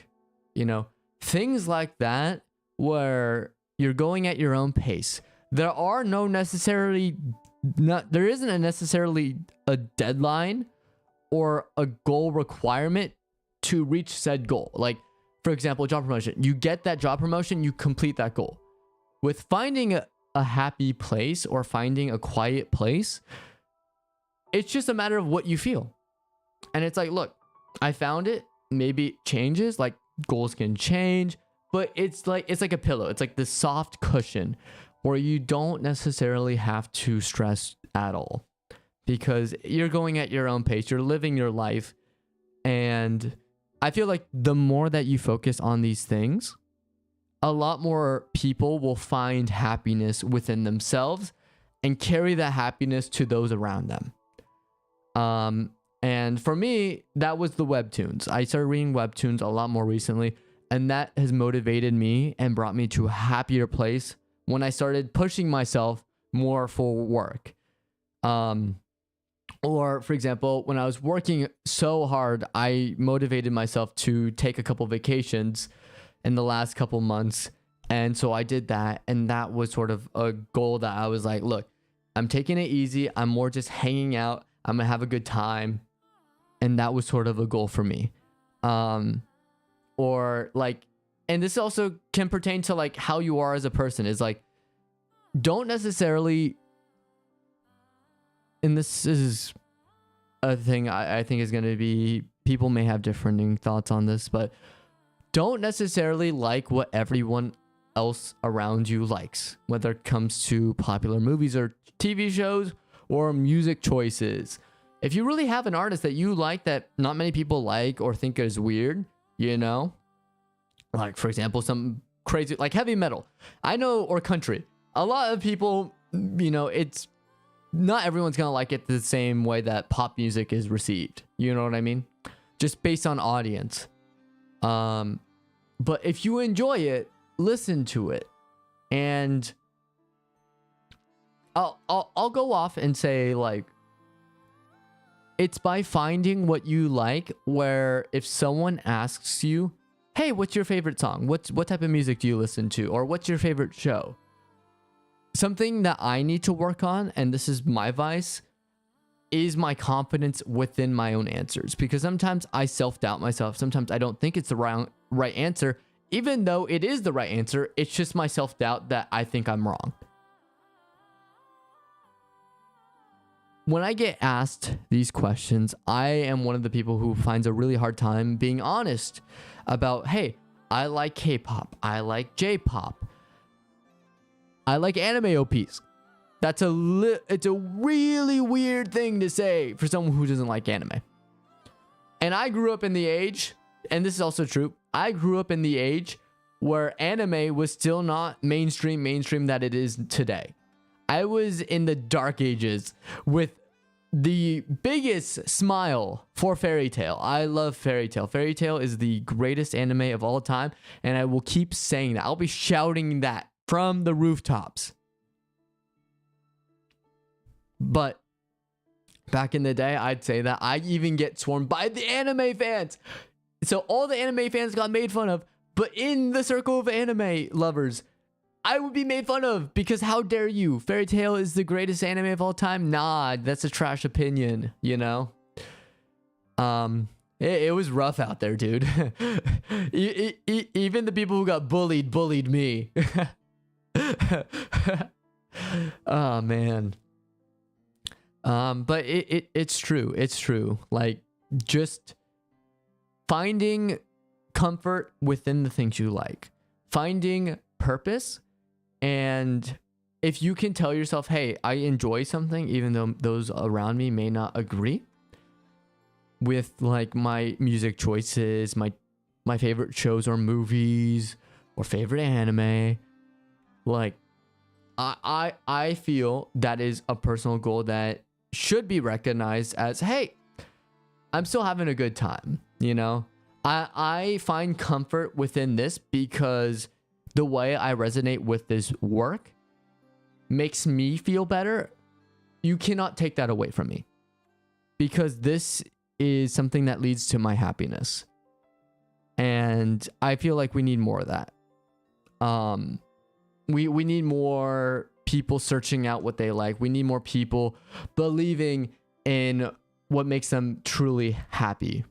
things like that where you're going at your own pace. There isn't necessarily a deadline or a goal requirement to reach said goal. Like, for example, job promotion. You get that job promotion, you complete that goal. With finding a happy place or finding a quiet place, it's just a matter of what you feel. And it's like, look, I found it. Maybe it changes. Like, goals can change, but it's like a pillow. It's like this soft cushion where you don't necessarily have to stress at all because you're going at your own pace. You're living your life. And I feel like the more that you focus on these things, a lot more people will find happiness within themselves and carry that happiness to those around them. And for me, that was the webtoons. I started reading webtoons a lot more recently, and that has motivated me and brought me to a happier place when I started pushing myself more for work. Or, for example, when I was working so hard, I motivated myself to take a couple vacations in the last couple months. And so I did that. And that was sort of a goal that I was like, look, I'm taking it easy. I'm more just hanging out. I'm going to have a good time. And that was sort of a goal for me. Or like, and this also can pertain to like how you are as a person, is like, don't necessarily, and this is a thing I think is going to be, people may have differing thoughts on this, but don't necessarily like what everyone else around you likes, whether it comes to popular movies or TV shows or music choices. If you really have an artist that you like that not many people like or think is weird, like, for example, some crazy, like heavy metal, I know, or country, a lot of people, it's not everyone's gonna like it the same way that pop music is received. You know what I mean? Just based on audience. But if you enjoy it, listen to it. And I'll go off and say, like, it's by finding what you like, where if someone asks you, hey, what's your favorite song? What type of music do you listen to? Or what's your favorite show? Something that I need to work on, and this is my vice, is my confidence within my own answers. Because sometimes I self-doubt myself. Sometimes I don't think it's the right answer. Even though it is the right answer, it's just my self-doubt that I think I'm wrong. When I get asked these questions, I am one of the people who finds a really hard time being honest about, hey, I like K-pop, I like J-pop, I like anime OPs. It's a really weird thing to say for someone who doesn't like anime. And I grew up in the age, and this is also true, I grew up in the age where anime was still not mainstream that it is today. I was in the dark ages with the biggest smile for Fairy Tail. I love Fairy Tail. Fairy Tail is the greatest anime of all time, and I will keep saying that. I'll be shouting that from the rooftops. But back in the day, I'd say that I even get swarmed by the anime fans. So all the anime fans got made fun of, but in the circle of anime lovers, I would be made fun of because how dare you? Fairy Tail is the greatest anime of all time. Nah, that's a trash opinion, It was rough out there, dude. Even the people who got bullied me. Oh, man. But it's true. It's true. Like, just finding comfort within the things you like. Finding purpose. And if you can tell yourself, hey, I enjoy something, even though those around me may not agree with like my music choices, my favorite shows or movies or favorite anime, like I feel that is a personal goal that should be recognized as, hey, I'm still having a good time. I find comfort within this because the way I resonate with this work makes me feel better, you cannot take that away from me, because this is something that leads to my happiness. And I feel like we need more of that. We need more people searching out what they like. We need more people believing in what makes them truly happy.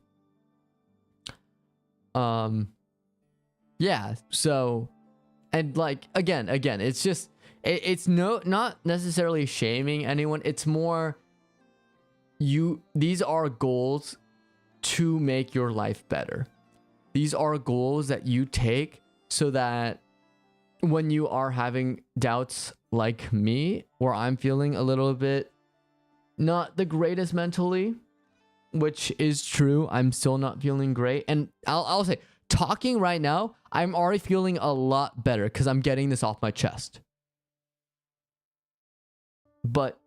Yeah, so, and like, again, it's just, it's not necessarily shaming anyone. It's more, these are goals to make your life better. These are goals that you take so that when you are having doubts like me, where I'm feeling a little bit not the greatest mentally, which is true, I'm still not feeling great. And I'll say, talking right now, I'm already feeling a lot better because I'm getting this off my chest. But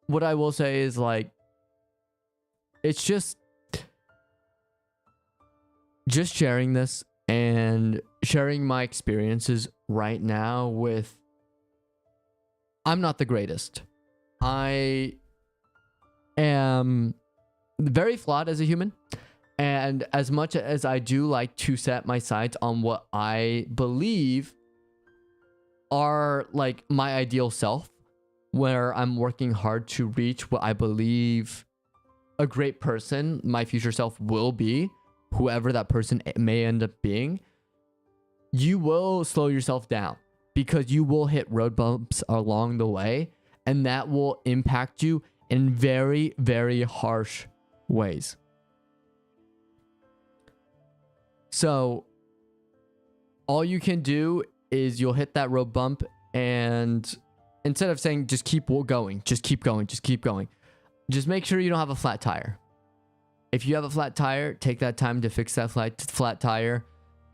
what I will say is, like, it's just sharing this and sharing my experiences right now with, I'm not the greatest. I am very flawed as a human. And as much as I do like to set my sights on what I believe are like my ideal self, where I'm working hard to reach what I believe a great person, my future self, will be, whoever that person may end up being, you will slow yourself down because you will hit road bumps along the way, and that will impact you in very, very harsh ways. So all you can do is you'll hit that road bump, and instead of saying just keep going, just keep going, just make sure you don't have a flat tire. If you have a flat tire, take that time to fix that flat tire.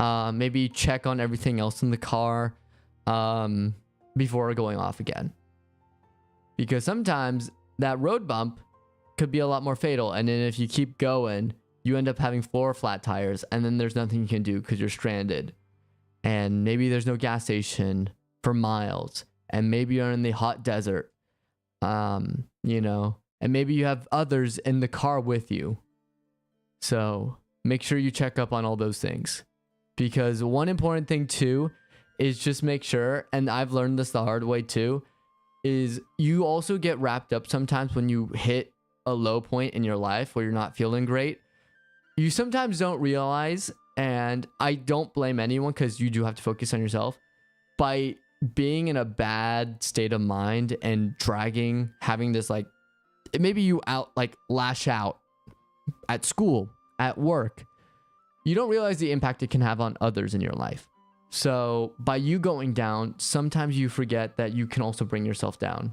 Maybe check on everything else in the car before going off again. Because sometimes that road bump could be a lot more fatal. And then if you keep going, you end up having 4 flat tires, and then there's nothing you can do because you're stranded. And maybe there's no gas station for miles. And maybe you're in the hot desert, you know, and maybe you have others in the car with you. So make sure you check up on all those things, because one important thing too is just make sure, and I've learned this the hard way too, is you also get wrapped up sometimes when you hit a low point in your life where you're not feeling great. You sometimes don't realize, and I don't blame anyone because you do have to focus on yourself, by being in a bad state of mind and having this, like, maybe you lash out at school, at work, you don't realize the impact it can have on others in your life. So by you going down, sometimes you forget that you can also bring yourself down.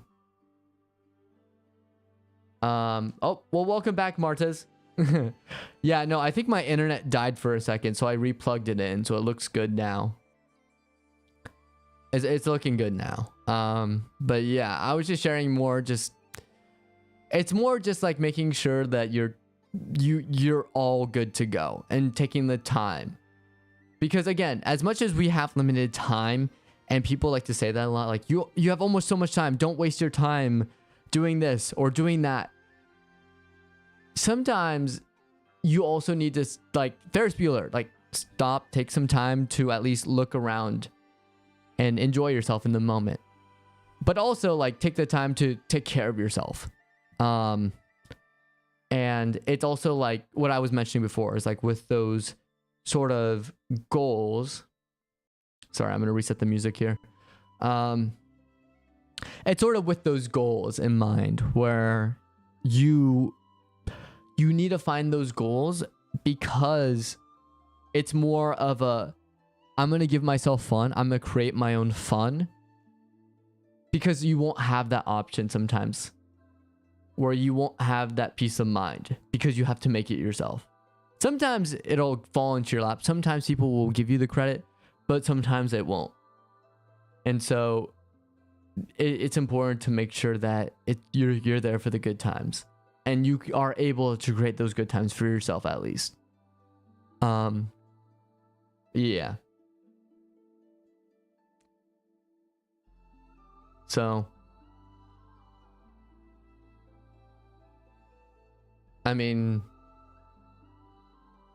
Oh, well, welcome back, Martez. Yeah, no, I think my internet died for a second, so I replugged it in, so it looks good now. It's looking good now. But yeah, I was just sharing more, it's more just like making sure that you're all good to go and taking the time. Because again, as much as we have limited time, and people like to say that a lot, like you have almost so much time, don't waste your time doing this or doing that. Sometimes you also need to, like Ferris Bueller, like stop, take some time to at least look around and enjoy yourself in the moment. But also, like, take the time to take care of yourself. And it's also like what I was mentioning before, is like with those sort of goals. Sorry, I'm going to reset the music here. It's sort of with those goals in mind, where you need to find those goals, because it's more of a, I'm going to give myself fun. I'm going to create my own fun, because you won't have that option sometimes, where you won't have that peace of mind because you have to make it yourself. Sometimes it'll fall into your lap. Sometimes people will give you the credit, but sometimes it won't. And so it's important to make sure that you're there for the good times, and you are able to create those good times for yourself at least. Yeah. So I mean,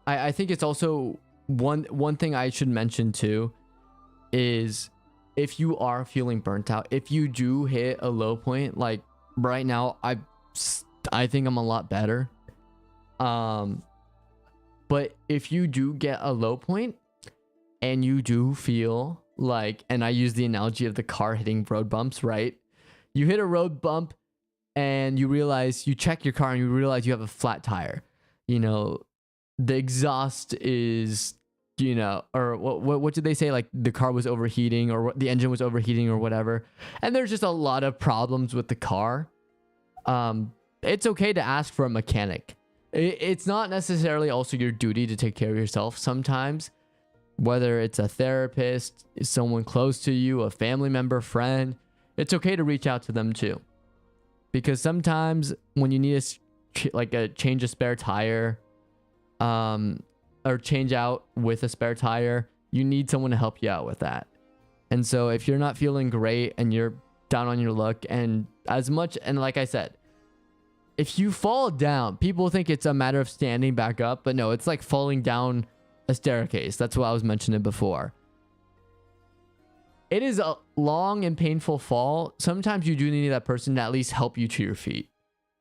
I think it's also one thing I should mention too is if you are feeling burnt out, if you do hit a low point, like right now, I think I'm a lot better. But if you do get a low point and you do feel like, and I use the analogy of the car hitting road bumps, right? You hit a road bump and you realize, you check your car and you realize you have a flat tire. You know, the exhaust is, you know, or what did they say? Like the car was overheating or the engine was overheating or whatever. And there's just a lot of problems with the car. It's okay to ask for a mechanic. It's not necessarily also your duty to take care of yourself sometimes, whether it's a therapist, someone close to you, a family member, friend. It's okay to reach out to them too, because sometimes when you need a change a spare tire, or change out with a spare tire, you need someone to help you out with that. And so if you're not feeling great and you're down on your luck, and like I said, if you fall down, people think it's a matter of standing back up, but no, it's like falling down a staircase. That's what I was mentioning before. It is a long and painful fall. Sometimes you do need that person to at least help you to your feet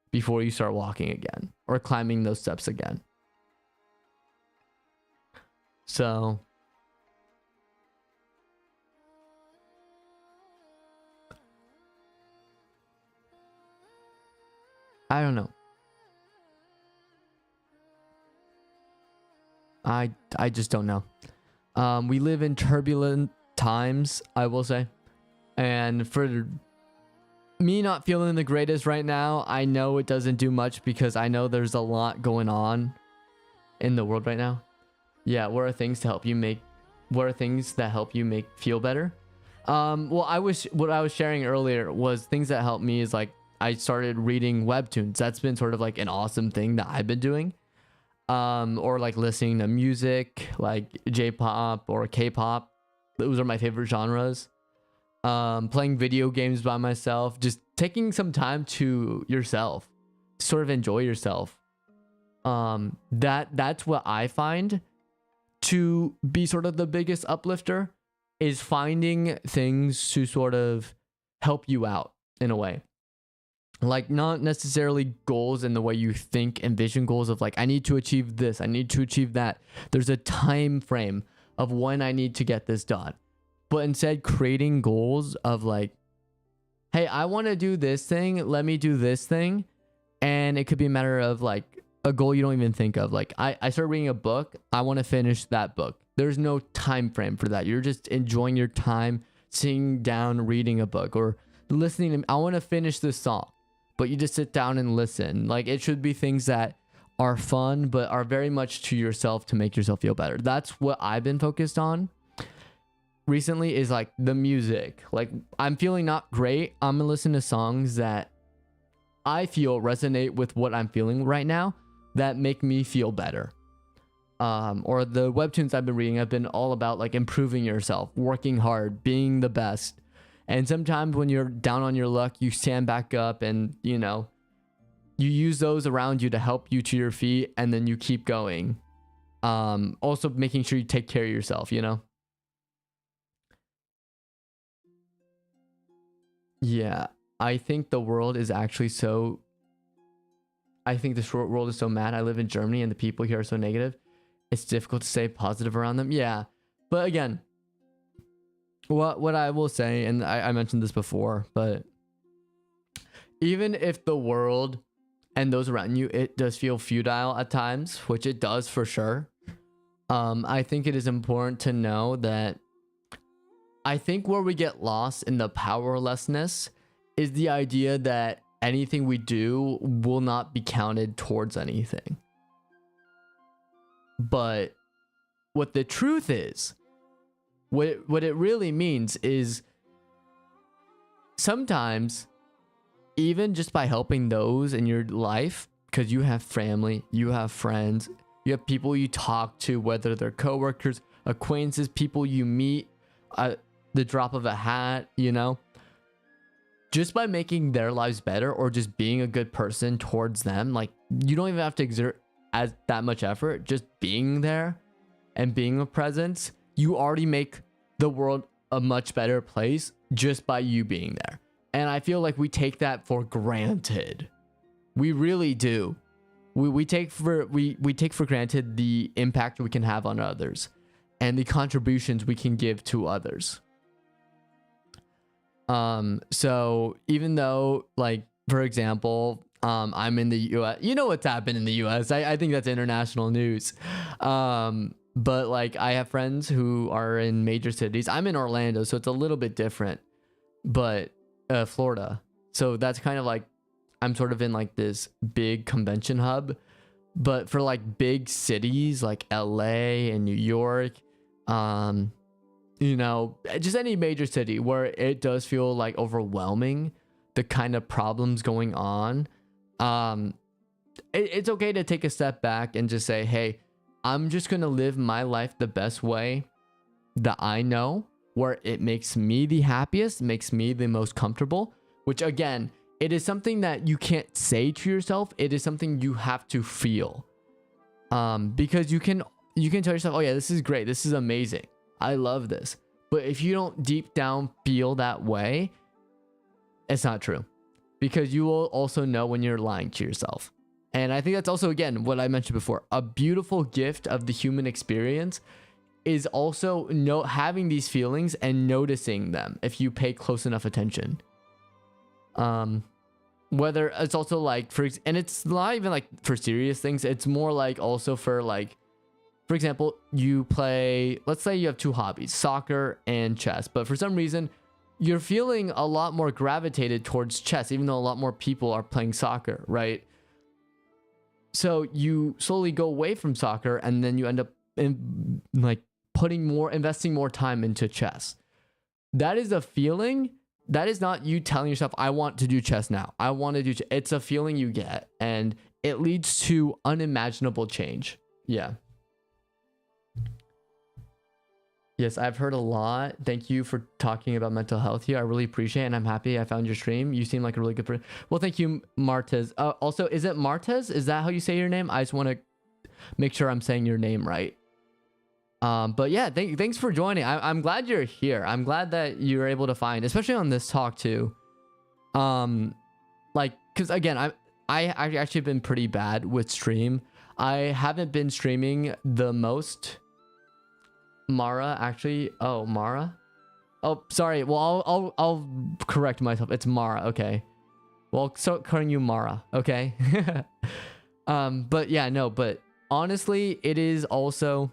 before you start walking again or climbing those steps again. So I don't know. I just don't know. We live in turbulent times, I will say. And for me not feeling the greatest right now, I know it doesn't do much because I know there's a lot going on in the world right now. Yeah, what are things that help you make feel better? Well, what I was sharing earlier was things that helped me is like I started reading webtoons. That's been sort of like an awesome thing that I've been doing. Or like listening to music like J-pop or K-pop. Those are my favorite genres. Playing video games by myself, just taking some time to yourself, sort of enjoy yourself. That's what I find to be sort of the biggest uplifter, is finding things to sort of help you out in a way. Like not necessarily goals in the way you think, envision goals of like, I need to achieve this, I need to achieve that. There's a time frame of when I need to get this done. But instead creating goals of like, hey, I want to do this thing, let me do this thing. And it could be a matter of like a goal you don't even think of. Like I started reading a book, I want to finish that book. There's no time frame for that. You're just enjoying your time sitting down reading a book or listening to, I want to finish this song. But you just sit down and listen. Like it should be things that are fun, but are very much to yourself to make yourself feel better. That's what I've been focused on recently, is like the music. Like I'm feeling not great, I'm gonna listen to songs that I feel resonate with what I'm feeling right now, that make me feel better. Or the webtoons I've been reading have been all about like improving yourself, working hard, being the best. And sometimes when you're down on your luck, you stand back up and, you know, you use those around you to help you to your feet, and then you keep going. Also making sure you take care of yourself, you know? Yeah, I think the world is actually so... I think this world is so mad. I live in Germany and the people here are so negative. It's difficult to stay positive around them. Yeah, but again... What I will say, and I mentioned this before, but even if the world and those around you, it does feel futile at times, which it does for sure. I think it is important to know that I think where we get lost in the powerlessness is the idea that anything we do will not be counted towards anything. But what the truth is, what it really means is sometimes even just by helping those in your life, because you have family, you have friends, you have people you talk to, whether they're coworkers, acquaintances, people you meet at the drop of a hat, you know, just by making their lives better or just being a good person towards them, like you don't even have to exert as that much effort. Just being there and being a presence, you already make the world a much better place just by you being there. And I feel like we take that for granted. We really do. We take for granted the impact we can have on others and the contributions we can give to others. So even though, like, for example, I'm in the US, you know what's happened in the US. I think that's international news. But like, I have friends who are in major cities. I'm in Orlando, so it's a little bit different, but Florida. So that's kind of like, I'm sort of in like this big convention hub, but for like big cities like LA and New York, you know, just any major city where it does feel like overwhelming, the kind of problems going on, it's okay to take a step back and just say, hey, I'm just gonna live my life the best way that I know, where it makes me the happiest, makes me the most comfortable, which again, it is something that you can't say to yourself. It is something you have to feel, because you can tell yourself, oh yeah, this is great, this is amazing, I love this. But if you don't deep down feel that way, it's not true, because you will also know when you're lying to yourself. And I think that's also, again, what I mentioned before, a beautiful gift of the human experience is also having these feelings and noticing them if you pay close enough attention. Whether it's also like, and it's not even like for serious things, it's more like also for like, for example, you play, let's say you have two hobbies, soccer and chess, but for some reason you're feeling a lot more gravitated towards chess, even though a lot more people are playing soccer, right? So you slowly go away from soccer, and then you end up investing more time into chess. That is a feeling. That is not you telling yourself, I want to do chess now, I want to do chess. It's a feeling you get, and it leads to unimaginable change. Yeah. Yes, I've heard a lot. Thank you for talking about mental health here. I really appreciate it, and I'm happy I found your stream. You seem like a really good person. Well, thank you, Martez. Also, is it Martez? Is that how you say your name? I just want to make sure I'm saying your name right. But yeah, thanks for joining. I'm glad you're here. I'm glad that you were able to find, especially on this talk too. Like, because again, I actually been pretty bad with stream. I haven't been streaming the most. Mara, actually. Oh, Mara. Oh, sorry. Well, I'll correct myself. It's Mara. Okay. Well, so calling you Mara. Okay. But yeah, no. But honestly, it is also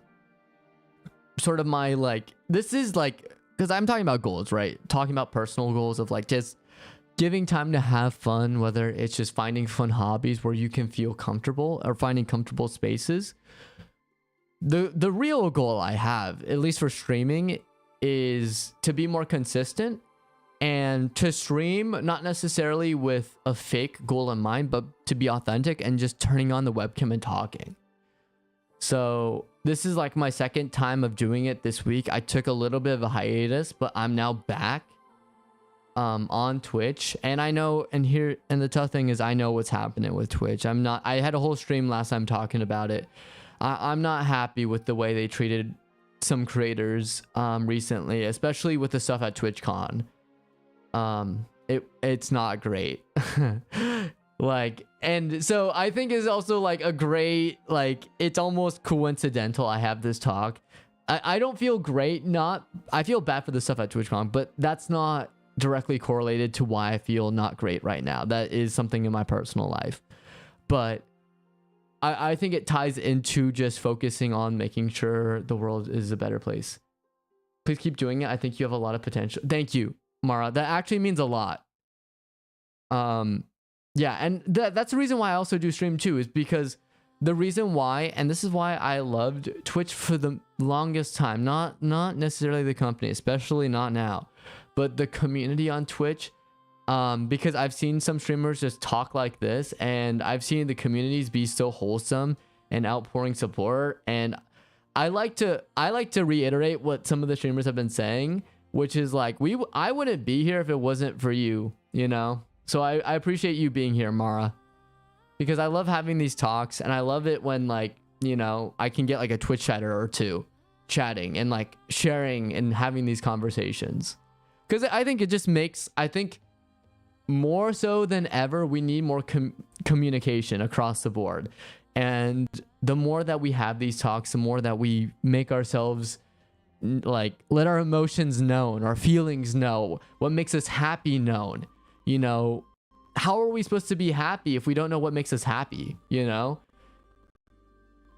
sort of my like. This is like, because I'm talking about goals, right? Talking about personal goals of like just giving time to have fun, whether it's just finding fun hobbies where you can feel comfortable or finding comfortable spaces. The real goal I have, at least for streaming, is to be more consistent and to stream not necessarily with a fake goal in mind, but to be authentic and just turning on the webcam and talking. So this is like my second time of doing it this week. I took a little bit of a hiatus, but I'm now back on Twitch, and I know, and the tough thing is I know what's happening with Twitch. I had a whole stream last time talking about it. I'm not happy with the way they treated some creators recently, especially with the stuff at TwitchCon. It's not great. Like, and so I think it's also like a great, like, it's almost coincidental I have this talk. I don't feel great, I feel bad for the stuff at TwitchCon, but that's not directly correlated to why I feel not great right now. That is something in my personal life. But I think it ties into just focusing on making sure the world is a better place. Please keep doing it. I think you have a lot of potential. Thank you, Mara. That actually means a lot. Yeah, and that's the reason why I also do stream too, is because the reason why, and this is why I loved Twitch for the longest time, not necessarily the company, especially not now, but the community on Twitch. Because I've seen some streamers just talk like this, and I've seen the communities be so wholesome and outpouring support, and I like to reiterate what some of the streamers have been saying, which is like I wouldn't be here if it wasn't for you, you know. So I appreciate you being here, Mara, because I love having these talks, and I love it when, like, you know, I can get like a Twitch chatter or two chatting and like sharing and having these conversations, because I think it just makes, I think more so than ever, we need more communication across the board. And the more that we have these talks, the more that we make ourselves, like, let our emotions known, our feelings know, what makes us happy known. You know, how are we supposed to be happy if we don't know what makes us happy? You know,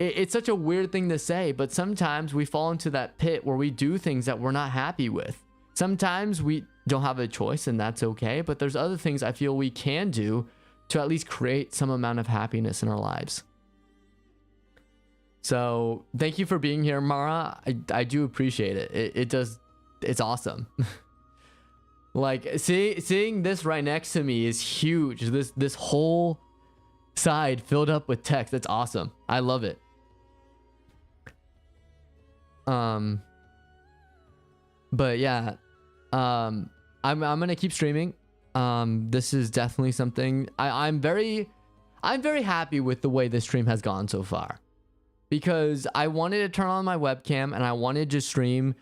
it's such a weird thing to say, but sometimes we fall into that pit where we do things that we're not happy with. Sometimes we don't have a choice, and that's okay. But there's other things I feel we can do to at least create some amount of happiness in our lives. So thank you for being here, Mara. I do appreciate it. It's awesome. Like, seeing this right next to me is huge. This whole side filled up with text. That's awesome. I love it. But yeah, I'm gonna keep streaming. This is definitely something I'm very happy with the way this stream has gone so far, because I wanted to turn on my webcam and I wanted to stream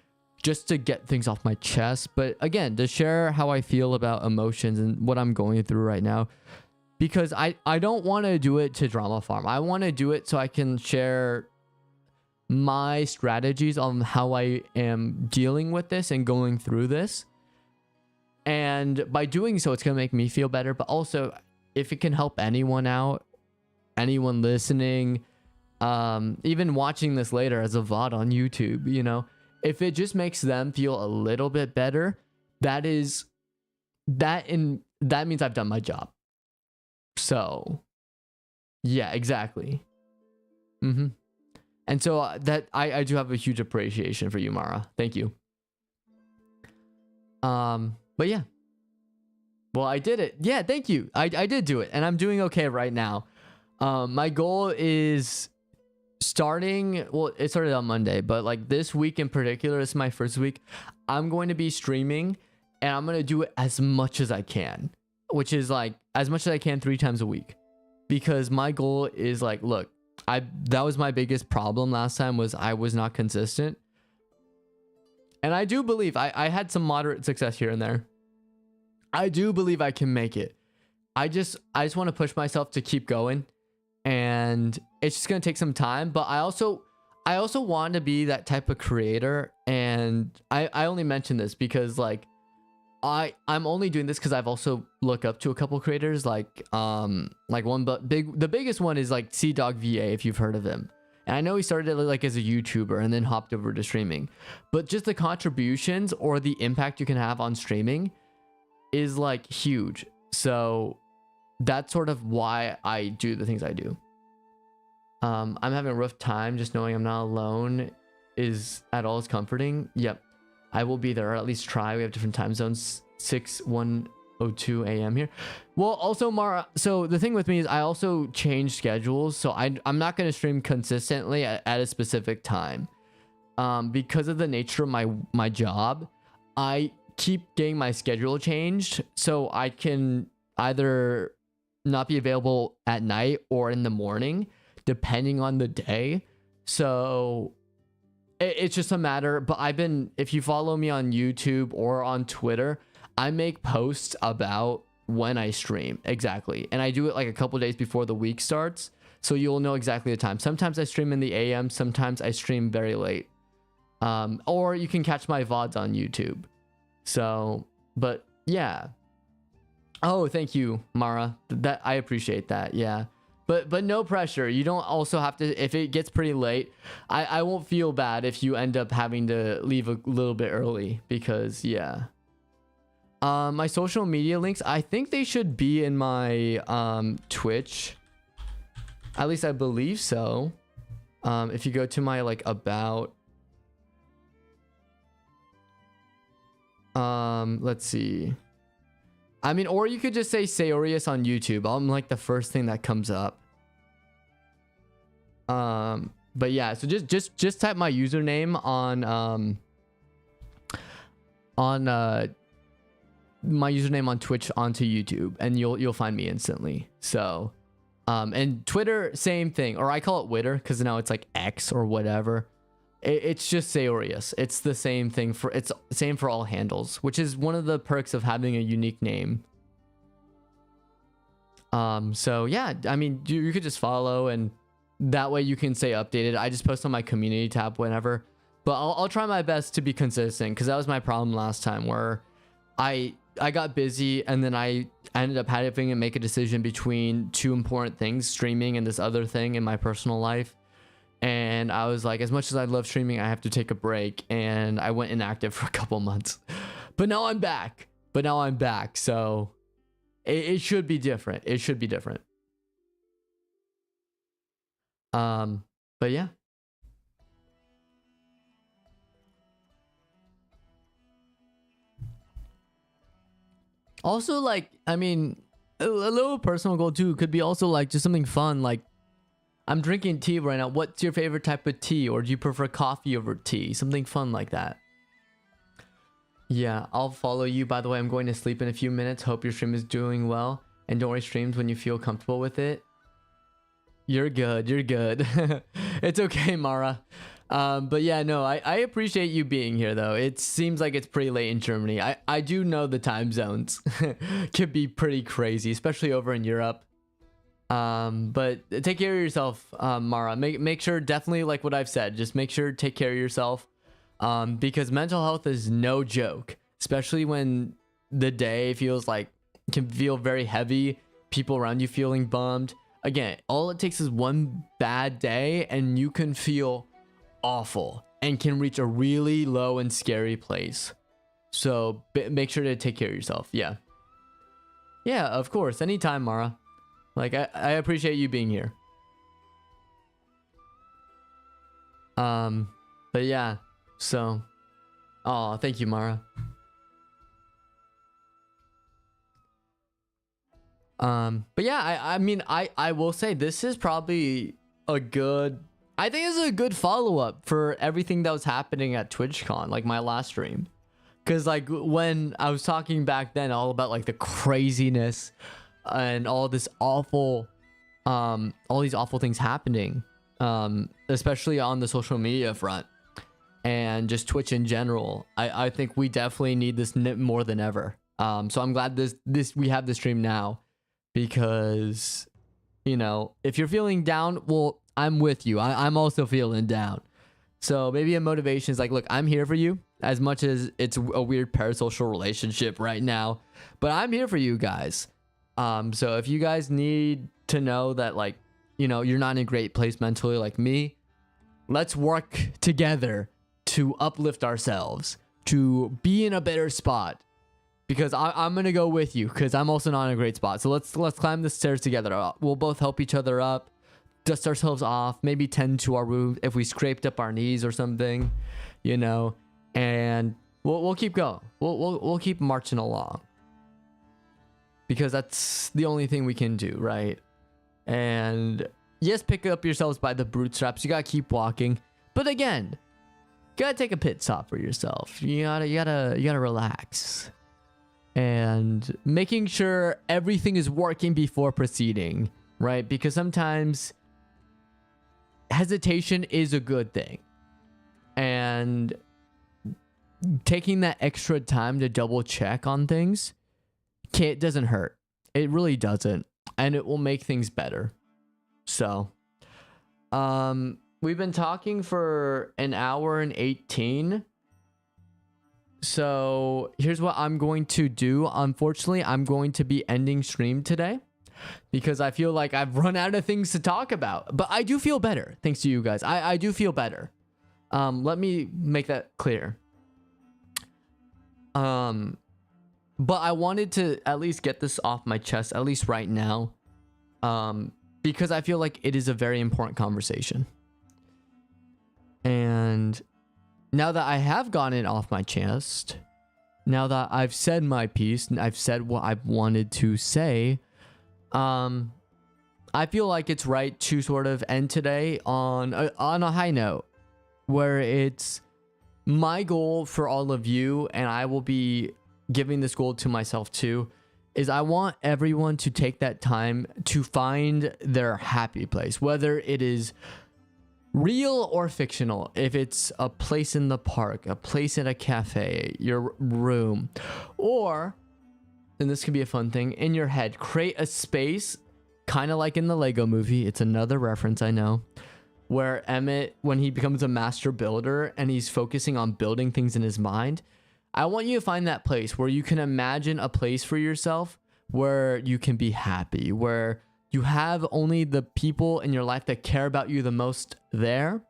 just to get things off my chest, but again, to share how I feel about emotions and what I'm going through right now, because I don't want to do it to drama farm. I want to do it so I can share my strategies on how I am dealing with this and going through this. And by doing so, it's going to make me feel better. But also, if it can help anyone out, anyone listening, even watching this later as a VOD on YouTube, you know, if it just makes them feel a little bit better, that means I've done my job. So yeah, exactly. And so that I do have a huge appreciation for you, Mara. Thank you. But yeah, well, I did it. Yeah, thank you. I did do it, and I'm doing okay right now. My goal is starting, well, it started on Monday, but like this week in particular, this is my first week. I'm going to be streaming, and I'm going to do it as much as I can, which is like as much as I can 3 times a week, because my goal is like, look, that was my biggest problem last time, was I was not consistent. And I do believe I had some moderate success here and there. I do believe I can make it. I just want to push myself to keep going, and it's just going to take some time. But I also want to be that type of creator. And I only mention this because like I'm only doing this because I've also looked up to a couple creators, like the biggest one is like CDogVA, if you've heard of him. And I know he started like as a YouTuber and then hopped over to streaming, but just the contributions or the impact you can have on streaming is like huge. So that's sort of why I do the things I do. I'm having a rough time. Just knowing I'm not alone is at all as comforting. Yep. I will be there, or at least try. We have different time zones. 1:02 a.m. here. Well, also, Mara, so the thing with me is I also change schedules. So I'm not going to stream consistently at a specific time. Because of the nature of my job, I keep getting my schedule changed. So I can either not be available at night or in the morning, depending on the day. So it's just a matter, but if you follow me on YouTube or on Twitter, I make posts about when I stream exactly. And I do it like a couple days before the week starts. So you'll know exactly the time. Sometimes I stream in the AM, sometimes I stream very late. Or you can catch my VODs on YouTube. So, but yeah. Oh, thank you, Mara. That I appreciate that. Yeah. But no pressure. You don't also have to, if it gets pretty late, I won't feel bad if you end up having to leave a little bit early, because yeah. My social media links, I think they should be in my Twitch. At least I believe so. If you go to my like about, let's see. I mean, or you could just say Seyorias on YouTube. I'm like the first thing that comes up. But yeah, so just type my username on my username on Twitch onto YouTube, and you'll find me instantly. So and Twitter, same thing, or I call it Twitter because now it's like X or whatever. It's just Seyorias. It's the same thing it's same for all handles, which is one of the perks of having a unique name. So yeah, I mean, you could just follow, and that way you can stay updated. I just post on my community tab whenever, but I'll try my best to be consistent, because that was my problem last time, where I got busy and then I ended up having to make a decision between two important things, streaming and this other thing in my personal life. And I was like, as much as I love streaming, I have to take a break. And I went inactive for a couple months. But now I'm back. So it should be different. It should be different. But yeah. Also, like, I mean, a little personal goal too could be also like just something fun, like, I'm drinking tea right now. What's your favorite type of tea? Or do you prefer coffee over tea? Something fun like that. Yeah, I'll follow you. By the way, I'm going to sleep in a few minutes. Hope your stream is doing well. And don't worry, streams when you feel comfortable with it. You're good. You're good. It's okay, Mara. But yeah, no, I appreciate you being here, though. It seems like it's pretty late in Germany. I do know the time zones can be pretty crazy, especially over in Europe. But take care of yourself, Mara. Make sure, definitely like what I've said, just make sure to take care of yourself, because mental health is no joke, especially when the day can feel very heavy, people around you feeling bummed. Again, all it takes is one bad day and you can feel awful and can reach a really low and scary place. So make sure to take care of yourself. Yeah, of course, anytime, Mara. Like, I appreciate you being here. But yeah, so, oh, thank you, Mara. But yeah, I mean, I will say this is probably I think this is a good follow-up for everything that was happening at TwitchCon, like my last stream. Because like when I was talking back then all about like the craziness and all these awful things happening, especially on the social media front and just Twitch in general. I think we definitely need this more than ever. So I'm glad we have this stream now, because, you know, if you're feeling down, well, I'm with you. I'm also feeling down. So maybe a motivation is like, look, I'm here for you, as much as it's a weird parasocial relationship right now, but I'm here for you guys. So if you guys need to know that, like, you know, you're not in a great place mentally like me, let's work together to uplift ourselves, to be in a better spot, because I'm gonna go with you, because I'm also not in a great spot. So let's climb the stairs together. We'll both help each other up, dust ourselves off, maybe tend to our wound if we scraped up our knees or something, you know, and we'll keep going. We'll keep marching along, because that's the only thing we can do, right? And yes, pick up yourselves by the bootstraps. You gotta keep walking, but again, you gotta take a pit stop for yourself. You gotta relax, and making sure everything is working before proceeding, right? Because sometimes hesitation is a good thing, and taking that extra time to double check on things doesn't hurt. It really doesn't, and it will make things better. So we've been talking for an hour and 18. So here's what I'm going to do. Unfortunately, I'm going to be ending stream today, because I feel like I've run out of things to talk about. But I do feel better, thanks to you guys. I do feel better. Let me make that clear. But I wanted to at least get this off my chest, at least right now, because I feel like it is a very important conversation. And now that I have gotten it off my chest, now that I've said my piece and I've said what I wanted to say, I feel like it's right to sort of end today on a high note, where it's my goal for all of you, and I will be giving this goal to myself too, is I want everyone to take that time to find their happy place, whether it is real or fictional. If it's a place in the park, a place in a cafe, your room, or, and this can be a fun thing, in your head, create a space, kind of like in the Lego movie. It's another reference, I know, where Emmett, when he becomes a master builder and he's focusing on building things in his mind, I want you to find that place where you can imagine a place for yourself where you can be happy, where you have only the people in your life that care about you the most there,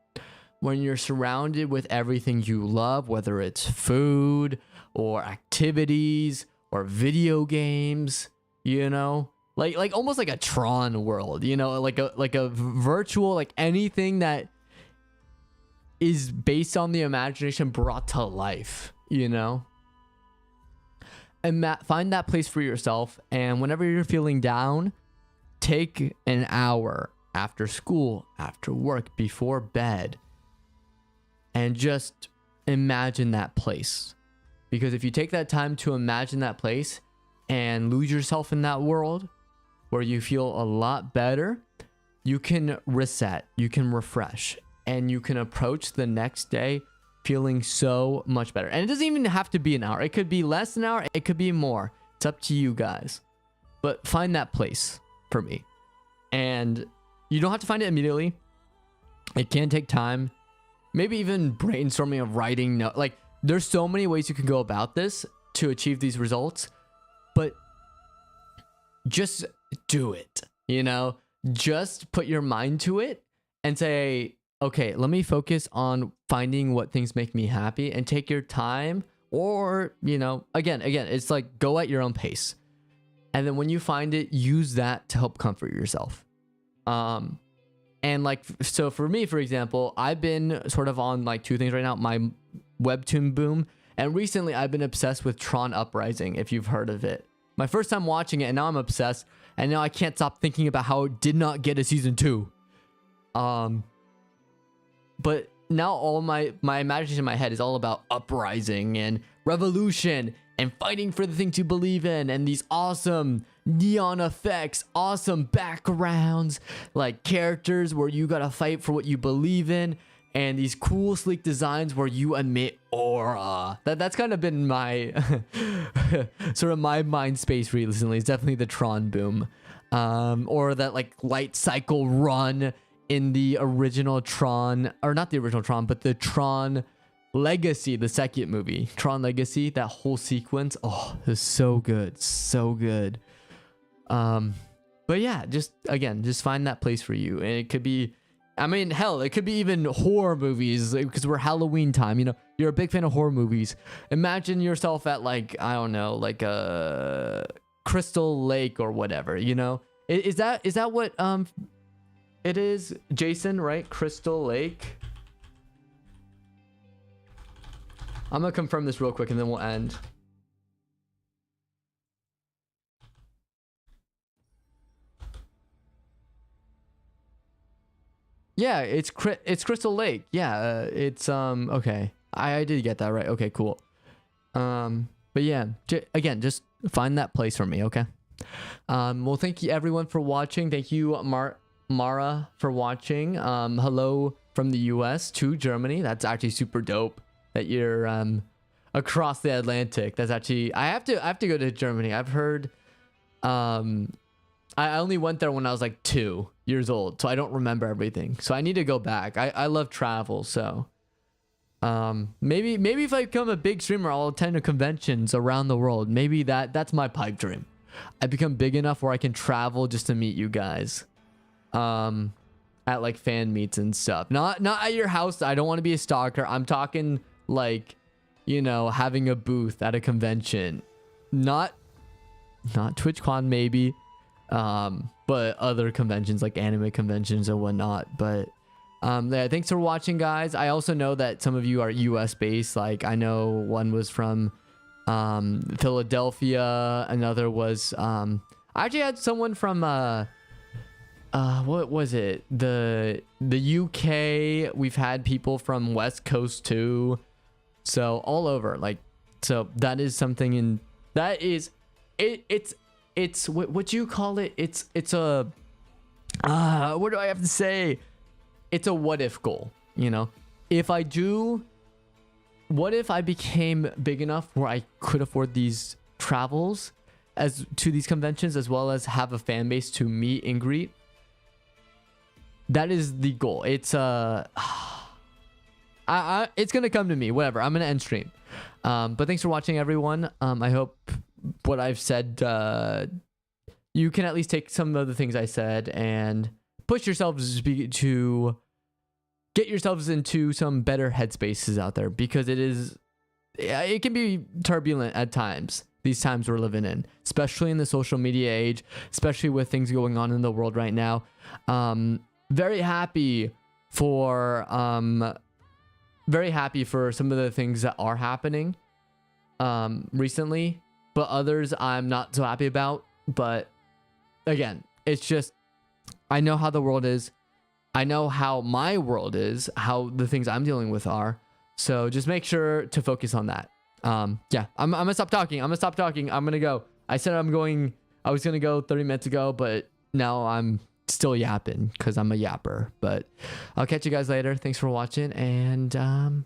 when you're surrounded with everything you love, whether it's food or activities or video games, you know, like almost like a Tron world, you know, like a virtual, like anything that is based on the imagination brought to life, you know. And find that place for yourself, and whenever you're feeling down, take an hour after school, after work, before bed, and just imagine that place. Because if you take that time to imagine that place and lose yourself in that world where you feel a lot better, you can reset, you can refresh, and you can approach the next day feeling so much better. And it doesn't even have to be an hour. It could be less than an hour. It could be more. It's up to you guys. But find that place for me. And you don't have to find it immediately. It can take time. Maybe even brainstorming of writing. Like, there's so many ways you can go about this to achieve these results. But just do it. You know, just put your mind to it and say, okay, let me focus on finding what things make me happy, and take your time. Or, you know, again, it's like, go at your own pace. And then when you find it, use that to help comfort yourself. And like, so for me, for example, I've been sort of on like two things right now, my webtoon boom. And recently I've been obsessed with Tron Uprising, if you've heard of it. My first time watching it, and now I'm obsessed. And now I can't stop thinking about how it did not get a season 2. But now all my imagination in my head is all about uprising and revolution and fighting for the things you believe in, and these awesome neon effects, awesome backgrounds, like characters where you gotta fight for what you believe in, and these cool sleek designs where you emit aura. That's kind of been my sort of my mind space recently. It's definitely the Tron boom, or that like light cycle run in the original Tron, or not the original Tron, but the Tron Legacy, the second movie, Tron Legacy. That whole sequence, oh, is so good, so good. But yeah, just find that place for you. And it could be, I mean, hell, it could be even horror movies, because we're Halloween time. You know, you're a big fan of horror movies. Imagine yourself at like, I don't know, like a Crystal Lake or whatever. You know, is that what it is, Jason, right? Crystal Lake. I'm gonna confirm this real quick and then we'll end. Yeah, it's Crystal Lake. Yeah, it's okay. I did get that right. Okay, cool. But yeah, again, just find that place for me, okay? Well, thank you everyone for watching. Thank you, Mara, for watching. Hello from the US to Germany. That's actually super dope that you're across the Atlantic. That's actually, I have to go to Germany. I've heard I only went there when I was like 2 years old, so I don't remember everything. So I need to go back. I love travel, so maybe if I become a big streamer, I'll attend conventions around the world. Maybe that's my pipe dream. I become big enough where I can travel just to meet you guys. At like fan meets and stuff. Not at your house. I don't want to be a stalker. I'm talking like, you know, having a booth at a convention. Not TwitchCon maybe. But other conventions like anime conventions and whatnot. But yeah, thanks for watching, guys. I also know that some of you are US based. Like I know one was from Philadelphia, another was I actually had someone from what was it, the UK. We've had people from West Coast too. So all over, like, so that is something in that is it's what you call it? It's a what do I have to say? It's a what if goal, you know? If I do, what if I became big enough where I could afford these travels as to these conventions, as well as have a fan base to meet and greet? That is the goal. It's it's gonna come to me. Whatever. I'm gonna end stream. But thanks for watching, everyone. I hope what I've said, you can at least take some of the things I said and push yourselves to get yourselves into some better headspaces out there, because it can be turbulent at times. These times we're living in, especially in the social media age, especially with things going on in the world right now. Very happy for some of the things that are happening recently, but others I'm not so happy about. But again, it's just, I know how the world is. I know how my world is, how the things I'm dealing with are. So just make sure to focus on that. Yeah, I'm gonna stop talking. I'm gonna go. I said I was gonna go 30 minutes ago, but now I'm still yapping because I'm a yapper. But I'll catch you guys later. Thanks for watching, and